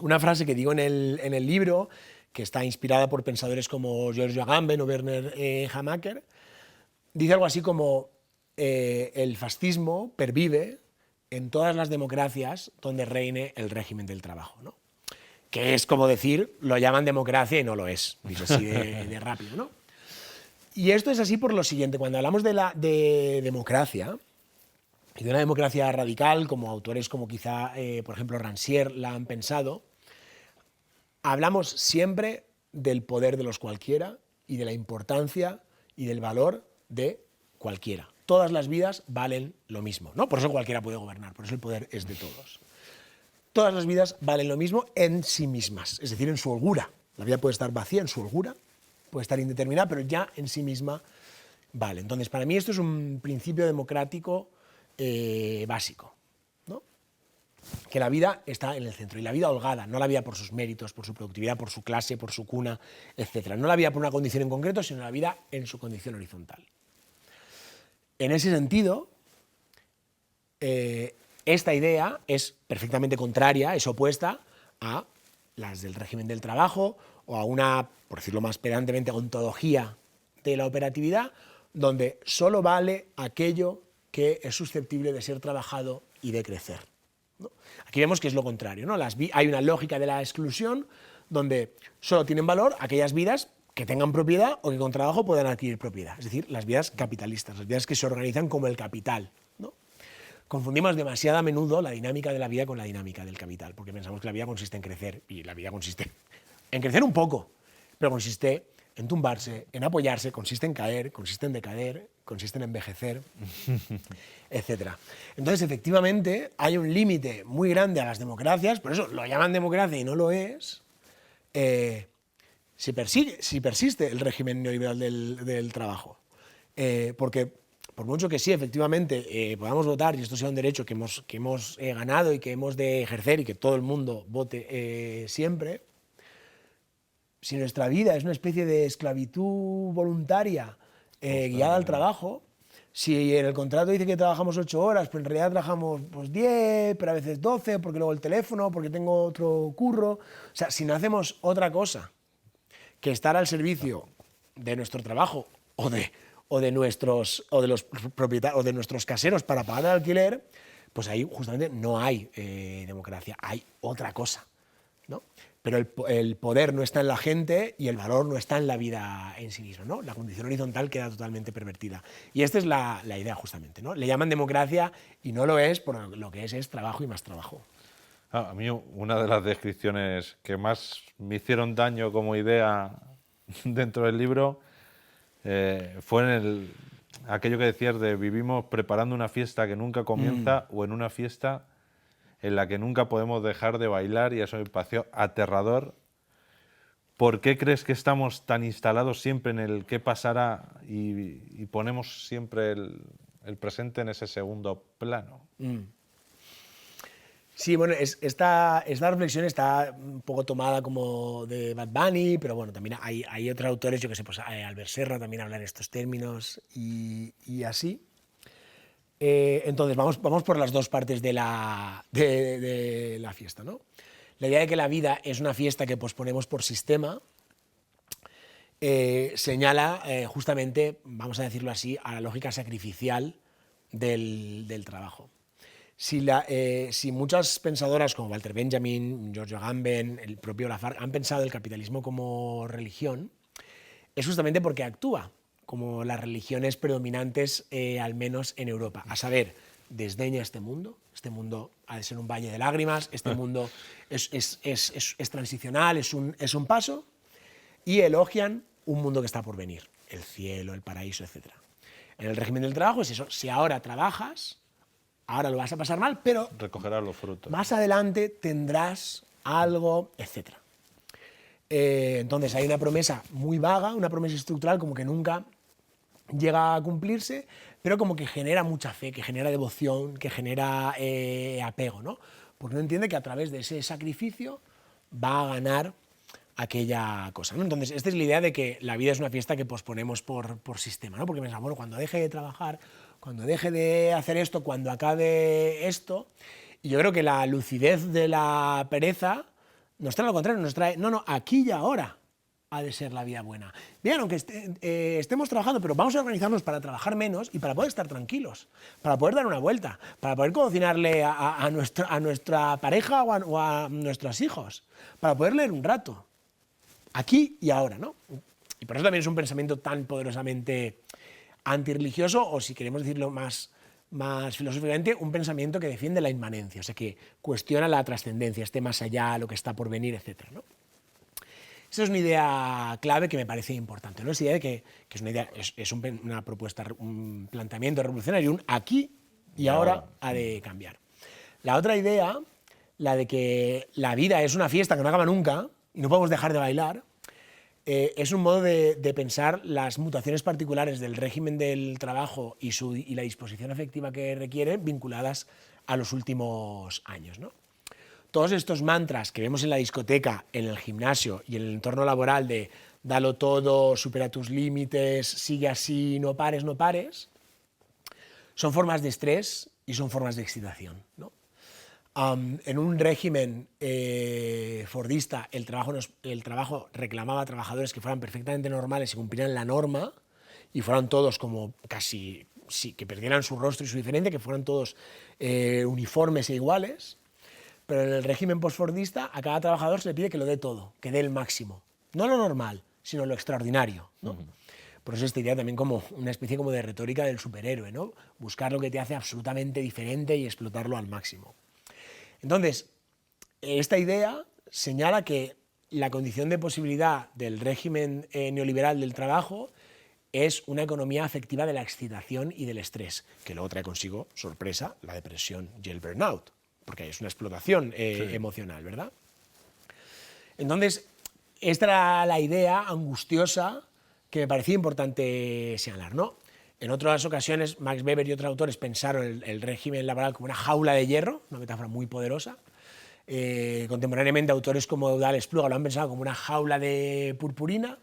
una frase que digo en el libro, que está inspirada por pensadores como Giorgio Agamben o Werner Hamaker, dice algo así como el fascismo pervive en todas las democracias donde reine el régimen del trabajo, ¿no? Que es como decir, lo llaman democracia y no lo es, dicho así de rápido, ¿no? Y esto es así por lo siguiente, cuando hablamos de democracia, y de una democracia radical, como autores como quizá, por ejemplo, Rancière la han pensado, hablamos siempre del poder de los cualquiera y de la importancia y del valor de cualquiera. Todas las vidas valen lo mismo, ¿no? Por eso cualquiera puede gobernar, por eso el poder es de todos. Todas las vidas valen lo mismo en sí mismas, es decir, en su holgura. La vida puede estar vacía en su holgura, puede estar indeterminada, pero ya en sí misma vale. Entonces, para mí esto es un principio democrático básico, ¿no? Que la vida está en el centro, y la vida holgada, no la vida por sus méritos, por su productividad, por su clase, por su cuna, etc. No la vida por una condición en concreto, sino la vida en su condición horizontal. En ese sentido, esta idea es perfectamente contraria, es opuesta a las del régimen del trabajo o a una, por decirlo más pedantemente, ontología de la operatividad, donde solo vale aquello que es susceptible de ser trabajado y de crecer, ¿no? Aquí vemos que es lo contrario, ¿no? Hay una lógica de la exclusión donde solo tienen valor aquellas vidas que tengan propiedad o que con trabajo puedan adquirir propiedad, es decir, las vidas capitalistas, las vidas que se organizan como el capital, ¿no? Confundimos demasiado a menudo la dinámica de la vida con la dinámica del capital, porque pensamos que la vida consiste en crecer, y la vida consiste en crecer un poco, pero consiste en tumbarse, en apoyarse, consiste en caer, consiste en decaer, consiste en envejecer, etc. Entonces, efectivamente, hay un límite muy grande a las democracias, por eso lo llaman democracia y no lo es, si persiste el régimen neoliberal del trabajo. Porque por mucho que sí, efectivamente, podamos votar, y esto sea un derecho que hemos ganado y que hemos de ejercer y que todo el mundo vote siempre, si nuestra vida es una especie de esclavitud voluntaria guiada al trabajo, si en el contrato dice que trabajamos 8 horas, pero en realidad trabajamos pues, 10, pero a veces 12, porque luego el teléfono, porque tengo otro curro. O sea, si no hacemos otra cosa que estar al servicio de nuestro trabajo o de nuestros caseros para pagar el alquiler, pues ahí justamente no hay democracia, hay otra cosa, ¿no? Pero el poder no está en la gente y el valor no está en la vida en sí misma, ¿no? La condición horizontal queda totalmente pervertida. Y esta es la idea justamente, ¿no? Le llaman democracia y no lo es, por lo que es trabajo y más trabajo. A mí una de las descripciones que más me hicieron daño como idea dentro del libro fue en aquello que decías de vivimos preparando una fiesta que nunca comienza o en una fiesta en la que nunca podemos dejar de bailar, y eso me pareció aterrador. ¿Por qué crees que estamos tan instalados siempre en el qué pasará y ponemos siempre el presente en ese segundo plano? Sí, bueno, esta reflexión está un poco tomada como de Bad Bunny, pero bueno, también hay otros autores, yo que sé, pues Albert Serra también habla en estos términos y así. Entonces, vamos por las dos partes de la fiesta, ¿no? La idea de que la vida es una fiesta que posponemos por sistema señala justamente, vamos a decirlo así, a la lógica sacrificial del trabajo. si muchas pensadoras como Walter Benjamin, Giorgio Agamben, el propio Lafargue han pensado el capitalismo como religión, es justamente porque actúa como las religiones predominantes, al menos en Europa. A saber, desdeña este mundo ha de ser un valle de lágrimas, este mundo es transicional, es un paso, y elogian un mundo que está por venir, el cielo, el paraíso, etc. En el régimen del trabajo es eso, si ahora trabajas, ahora lo vas a pasar mal, pero Recogerás los frutos. más adelante tendrás algo, etc. Entonces hay una promesa muy vaga, una promesa estructural como que nunca llega a cumplirse, pero como que genera mucha fe, que genera devoción, que genera apego, ¿no? Porque uno entiende que a través de ese sacrificio va a ganar aquella cosa, ¿no? Entonces, esta es la idea de que la vida es una fiesta que posponemos por sistema, ¿no? Porque pensamos, bueno, cuando deje de trabajar, cuando deje de hacer esto, cuando acabe esto, y yo creo que la lucidez de la pereza nos trae lo contrario, nos trae, no, aquí y ahora ha de ser la vida buena. Bien, aunque estemos trabajando, pero vamos a organizarnos para trabajar menos y para poder estar tranquilos, para poder dar una vuelta, para poder cocinarle a nuestra pareja o a nuestros hijos, para poder leer un rato, aquí y ahora, ¿no? Y por eso también es un pensamiento tan poderosamente antirreligioso, o si queremos decirlo más filosóficamente, un pensamiento que defiende la inmanencia, o sea, que cuestiona la trascendencia, este más allá, lo que está por venir, etc., ¿no? Esa es una idea clave que me parece importante, ¿no? Esa idea de que es una idea, es una propuesta, un planteamiento revolucionario, un aquí y ahora ha de cambiar. La otra idea, la de que la vida es una fiesta que no acaba nunca y no podemos dejar de bailar, es un modo de pensar las mutaciones particulares del régimen del trabajo y la disposición afectiva que requiere vinculadas a los últimos años, ¿no? Todos estos mantras que vemos en la discoteca, en el gimnasio y en el entorno laboral de dalo todo, supera tus límites, sigue así, no pares, son formas de estrés y son formas de excitación, ¿no? En un régimen fordista, el trabajo reclamaba a trabajadores que fueran perfectamente normales y cumplieran la norma y fueran todos como casi, sí, que perdieran su rostro y su diferencia, que fueran todos uniformes e iguales. Pero en el régimen postfordista a cada trabajador se le pide que lo dé todo, que dé el máximo. No lo normal, sino lo extraordinario, ¿no? Por eso esta idea también como una especie como de retórica del superhéroe, ¿no? Buscar lo que te hace absolutamente diferente y explotarlo al máximo. Entonces, esta idea señala que la condición de posibilidad del régimen neoliberal del trabajo es una economía afectiva de la excitación y del estrés, que luego trae consigo, sorpresa, la depresión y el burnout, porque es una explotación emocional, ¿verdad? Entonces, esta era la idea angustiosa que me parecía importante señalar, ¿no? En otras ocasiones, Max Weber y otros autores pensaron el régimen laboral como una jaula de hierro, una metáfora muy poderosa. Contemporáneamente, autores como Eudald Spluga lo han pensado como una jaula de purpurina.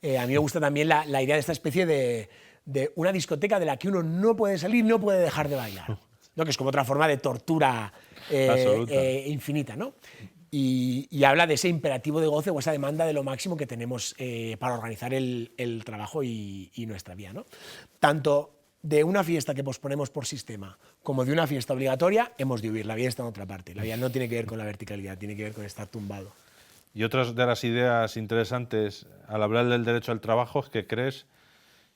A mí me gusta también la idea de esta especie de una discoteca de la que uno no puede salir, no puede dejar de bailar, ¿no? Que es como otra forma de tortura infinita, ¿no? Y habla de ese imperativo de goce o esa demanda de lo máximo que tenemos para organizar el trabajo y nuestra vida, ¿no? Tanto de una fiesta que posponemos por sistema como de una fiesta obligatoria hemos de huir. La vida está en otra parte. La vida no tiene que ver con la verticalidad, tiene que ver con estar tumbado. Y otra de las ideas interesantes al hablar del derecho al trabajo es que crees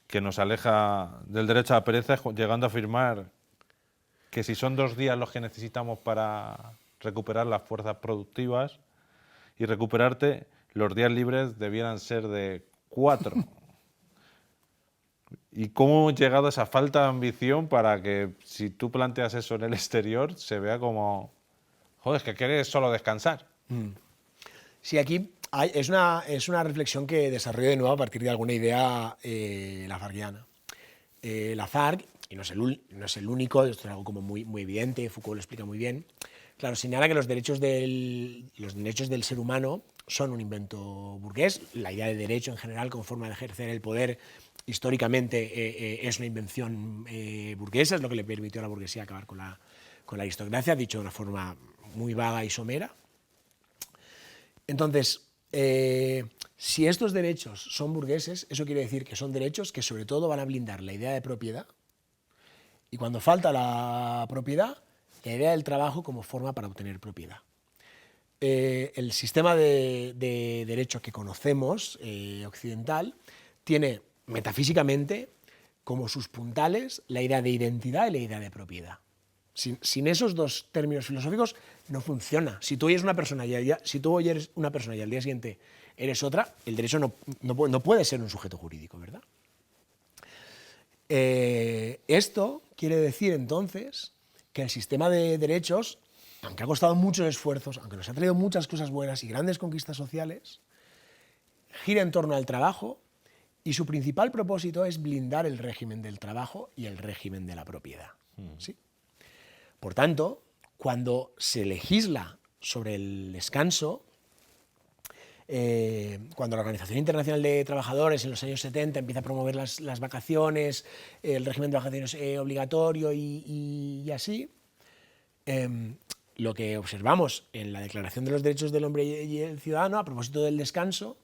que nos aleja del derecho a la pereza, llegando a afirmar que si son 2 días los que necesitamos para recuperar las fuerzas productivas y recuperarte, los días libres debieran ser de 4. ¿Y cómo hemos llegado a esa falta de ambición para que si tú planteas eso en el exterior se vea como, joder, es que quieres solo descansar? Sí, aquí es una reflexión que desarrollo de nuevo a partir de alguna idea lafarguiana. Lafargue, y no es el único, esto es algo como muy evidente, Foucault lo explica muy bien, claro, señala que los derechos del ser humano son un invento burgués. La idea de derecho en general como forma de ejercer el poder históricamente es una invención burguesa, es lo que le permitió a la burguesía acabar con la aristocracia, dicho de una forma muy vaga y somera. Entonces, si estos derechos son burgueses, eso quiere decir que son derechos que sobre todo van a blindar la idea de propiedad, y cuando falta la propiedad, la idea del trabajo como forma para obtener propiedad. El sistema de derecho que conocemos, occidental, tiene metafísicamente como sus puntales la idea de identidad y la idea de propiedad. Sin esos dos términos filosóficos no funciona. Si tú eres una persona y al día siguiente eres otra, el derecho no puede ser un sujeto jurídico, ¿verdad? Esto quiere decir entonces que el sistema de derechos, aunque ha costado muchos esfuerzos, aunque nos ha traído muchas cosas buenas y grandes conquistas sociales, gira en torno al trabajo y su principal propósito es blindar el régimen del trabajo y el régimen de la propiedad. ¿Sí? Por tanto, cuando se legisla sobre el descanso, cuando la Organización Internacional de Trabajadores en los años 70 empieza a promover las vacaciones, el régimen de vacaciones obligatorio y así, lo que observamos en la Declaración de los Derechos del Hombre y el Ciudadano a propósito del descanso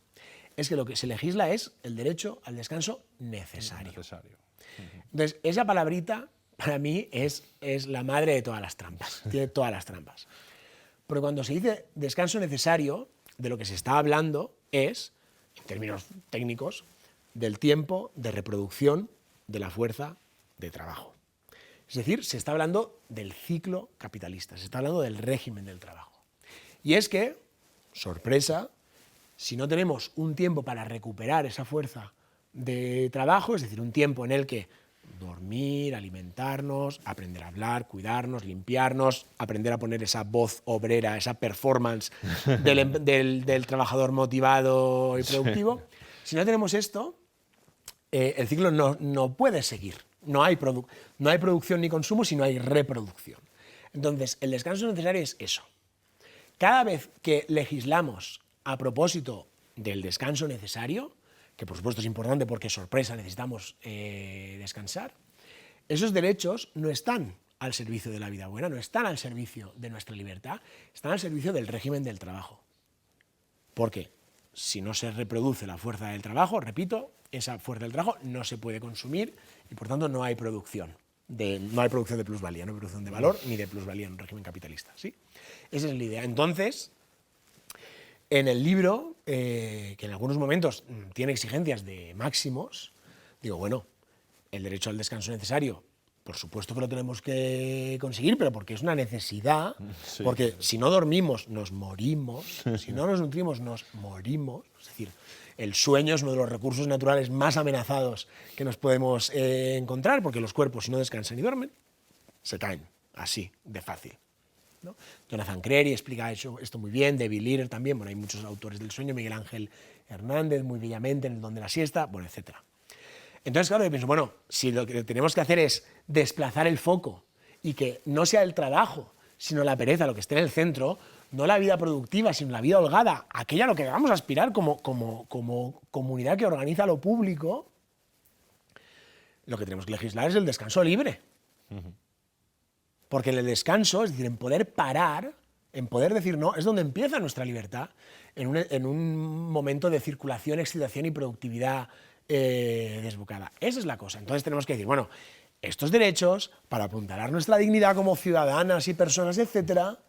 es que lo que se legisla es el derecho al descanso necesario. Entonces, esa palabrita para mí es la madre de todas las trampas, tiene todas las trampas. Pero cuando se dice descanso necesario, de lo que se está hablando es, en términos técnicos, del tiempo de reproducción de la fuerza de trabajo. Es decir, se está hablando del ciclo capitalista, se está hablando del régimen del trabajo. Y es que, sorpresa, si no tenemos un tiempo para recuperar esa fuerza de trabajo, es decir, un tiempo en el que dormir, alimentarnos, aprender a hablar, cuidarnos, limpiarnos, aprender a poner esa voz obrera, esa performance del trabajador motivado y productivo. Si no tenemos esto, el ciclo no puede seguir. No hay producción ni consumo, sino hay reproducción. Entonces, el descanso necesario es eso. Cada vez que legislamos a propósito del descanso necesario, que por supuesto es importante porque, sorpresa, necesitamos descansar, esos derechos no están al servicio de la vida buena, no están al servicio de nuestra libertad, están al servicio del régimen del trabajo. Porque si no se reproduce la fuerza del trabajo, repito, esa fuerza del trabajo no se puede consumir y por tanto no hay producción. No hay producción de plusvalía, no hay producción de valor ni de plusvalía en un régimen capitalista. ¿Sí? Esa es la idea. Entonces, en el libro, que en algunos momentos tiene exigencias de máximos, digo, bueno, el derecho al descanso necesario, por supuesto que lo tenemos que conseguir, pero porque es una necesidad, porque si no dormimos, nos morimos, si no nos nutrimos, nos morimos. Es decir, el sueño es uno de los recursos naturales más amenazados que nos podemos encontrar, porque los cuerpos, si no descansan y duermen, se caen, así, de fácil, ¿no? Jonathan Crary explica esto muy bien, David Leader también, bueno, hay muchos autores del sueño, Miguel Ángel Hernández, muy bellamente, en El don de la siesta, bueno, etc. Entonces, claro, yo pienso, bueno, si lo que tenemos que hacer es desplazar el foco y que no sea el trabajo, sino la pereza lo que esté en el centro, no la vida productiva, sino la vida holgada, aquella a lo que vamos a aspirar como comunidad que organiza lo público, lo que tenemos que legislar es el descanso libre. Porque en el descanso, es decir, en poder parar, en poder decir no, es donde empieza nuestra libertad, en un momento de circulación, excitación y productividad desbocada. Esa es la cosa. Entonces tenemos que decir, bueno, estos derechos, para apuntalar nuestra dignidad como ciudadanas y personas, etcétera,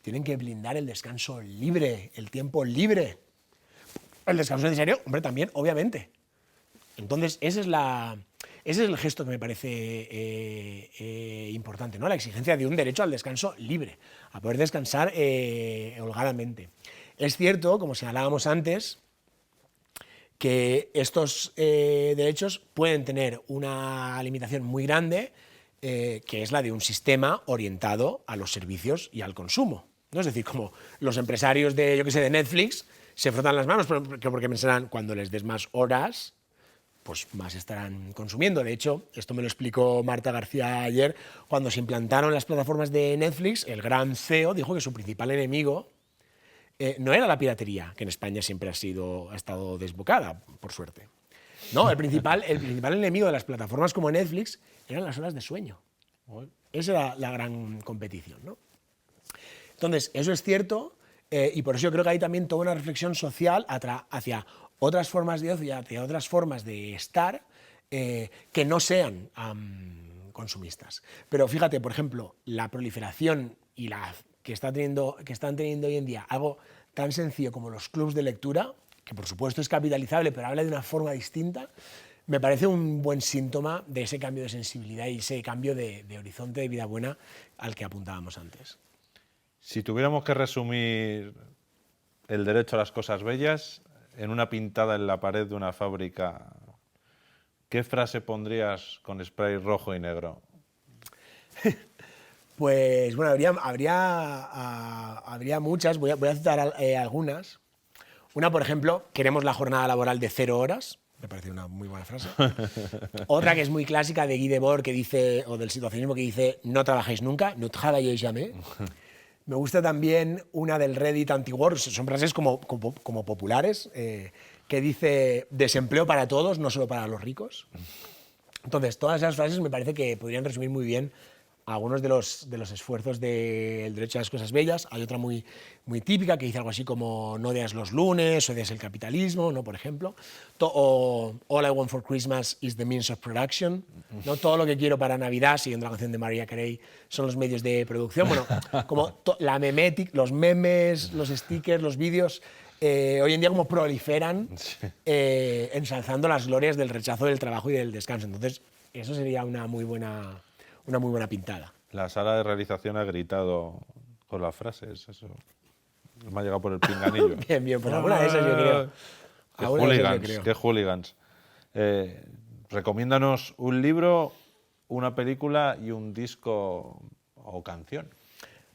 tienen que blindar el descanso libre, el tiempo libre. El descanso necesario, hombre, también, obviamente. Entonces, ese es el gesto que me parece importante, ¿no? La exigencia de un derecho al descanso libre, a poder descansar holgadamente. Es cierto, como señalábamos antes, que estos derechos pueden tener una limitación muy grande, que es la de un sistema orientado a los servicios y al consumo, ¿no? Es decir, como los empresarios de, yo qué sé, de Netflix se frotan las manos porque pensarán, cuando les des más horas, pues más estarán consumiendo. De hecho, esto me lo explicó Marta García ayer, cuando se implantaron las plataformas de Netflix, el gran CEO dijo que su principal enemigo no era la piratería, que en España siempre ha estado desbocada, por suerte. No, el principal enemigo de las plataformas como Netflix eran las horas de sueño. Esa era la gran competición, ¿no? Entonces, eso es cierto, y por eso yo creo que hay también toda una reflexión social hacia otras formas de ocio y hacia otras formas de estar que no sean consumistas. Pero fíjate, por ejemplo, la proliferación y que están teniendo hoy en día algo tan sencillo como los clubs de lectura, que por supuesto es capitalizable, pero habla de una forma distinta, me parece un buen síntoma de ese cambio de sensibilidad y ese cambio de horizonte de vida buena al que apuntábamos antes. Si tuviéramos que resumir el derecho a las cosas bellas en una pintada en la pared de una fábrica, ¿qué frase pondrías con spray rojo y negro? Pues bueno, habría muchas, voy a citar algunas. Una, por ejemplo, queremos la jornada laboral de 0 horas, me parece una muy buena frase. Otra que es muy clásica de Guy Debord, que dice, o del situacionismo, que dice, no trabajéis nunca, ne travaillez jamais. Me gusta también una del Reddit anti-war, son frases como populares, que dice, desempleo para todos, no solo para los ricos. Entonces, todas esas frases me parece que podrían resumir muy bien algunos de los esfuerzos del derecho a las cosas bellas. Hay otra muy típica que dice algo así como no odias los lunes, odias el capitalismo, ¿no? Por ejemplo. O All I want for Christmas is the means of production. ¿No? Todo lo que quiero para Navidad, siguiendo la canción de Mariah Carey, son los medios de producción. Bueno, como la memetic, los memes, los stickers, los vídeos, hoy en día como proliferan ensalzando las glorias del rechazo del trabajo y del descanso. Entonces, eso sería una muy buena pintada. La sala de realización ha gritado con las frases, eso. Me ha llegado por el pinganillo. Bien, pues alguna de esas yo creo. Qué hooligans. Recomiéndanos un libro, una película y un disco o canción.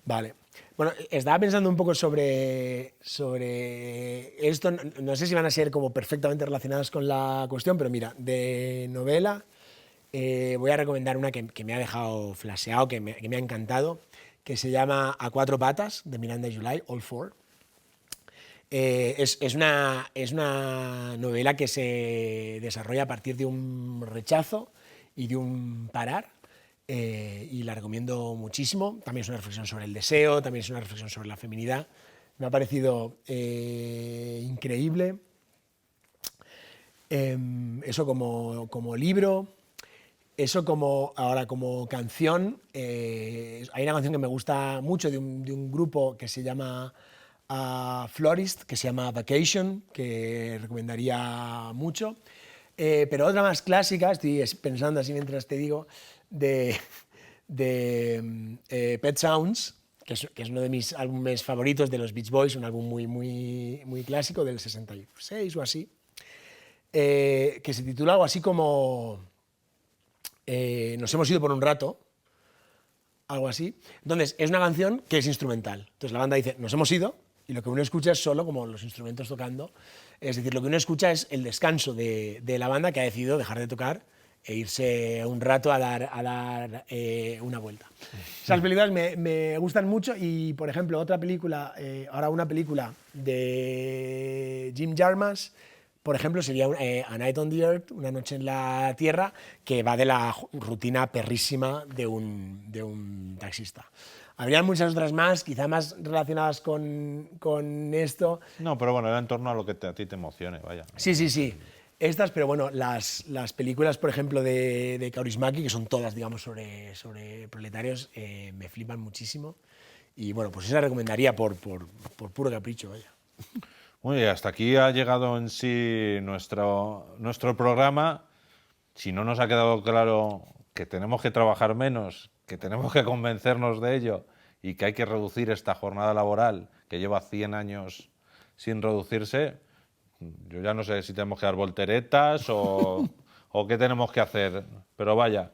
Vale. Bueno, estaba pensando un poco sobre esto. No sé si van a ser como perfectamente relacionadas con la cuestión, pero mira, de novela voy a recomendar una que me ha dejado flasheado, que me ha encantado, que se llama A cuatro patas, de Miranda July, All Four. Es una novela que se desarrolla a partir de un rechazo y de un parar, y la recomiendo muchísimo. También es una reflexión sobre el deseo, también es una reflexión sobre la feminidad. Me ha parecido increíble. Eso como libro. Eso ahora como canción. Hay una canción que me gusta mucho de un grupo que se llama Florist, que se llama Vacation, que recomendaría mucho. Pero otra más clásica, estoy pensando así mientras te digo, de Pet Sounds, que es uno de mis álbumes favoritos de los Beach Boys, un álbum muy clásico del 66 o así, que se titula algo así como Nos hemos ido por un rato, algo así. Entonces, es una canción que es instrumental. Entonces, la banda dice, nos hemos ido, y lo que uno escucha es solo como los instrumentos tocando. Es decir, lo que uno escucha es el descanso de la banda que ha decidido dejar de tocar e irse un rato a dar una vuelta. Esas películas me gustan mucho y, por ejemplo, otra película, ahora una película de Jim Jarmusch, por ejemplo, sería A Night on the Earth, Una noche en la Tierra, que va de la rutina perrísima de un taxista. Habría muchas otras más, quizá más relacionadas con esto. No, pero bueno, era en torno a lo que a ti te emocione, vaya. Sí. Estas, pero bueno, las películas, por ejemplo, de Kaurismäki, que son todas, digamos, sobre proletarios, me flipan muchísimo. Y bueno, pues esa recomendaría por puro capricho, vaya. Muy bien, hasta aquí ha llegado en sí nuestro programa. Si no nos ha quedado claro que tenemos que trabajar menos, que tenemos que convencernos de ello y que hay que reducir esta jornada laboral que lleva 100 años sin reducirse, yo ya no sé si tenemos que dar volteretas o qué tenemos que hacer. Pero vaya,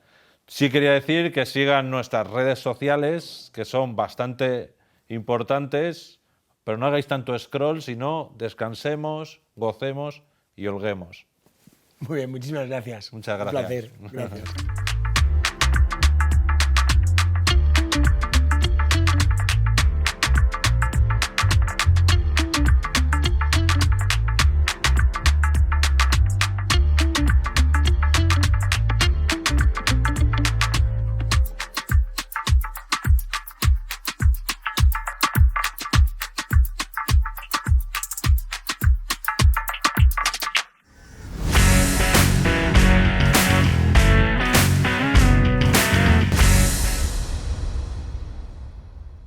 sí quería decir que sigan nuestras redes sociales, que son bastante importantes, pero no hagáis tanto scroll, sino descansemos, gocemos y holguemos. Muy bien, muchísimas gracias. Muchas gracias. Un placer. Gracias.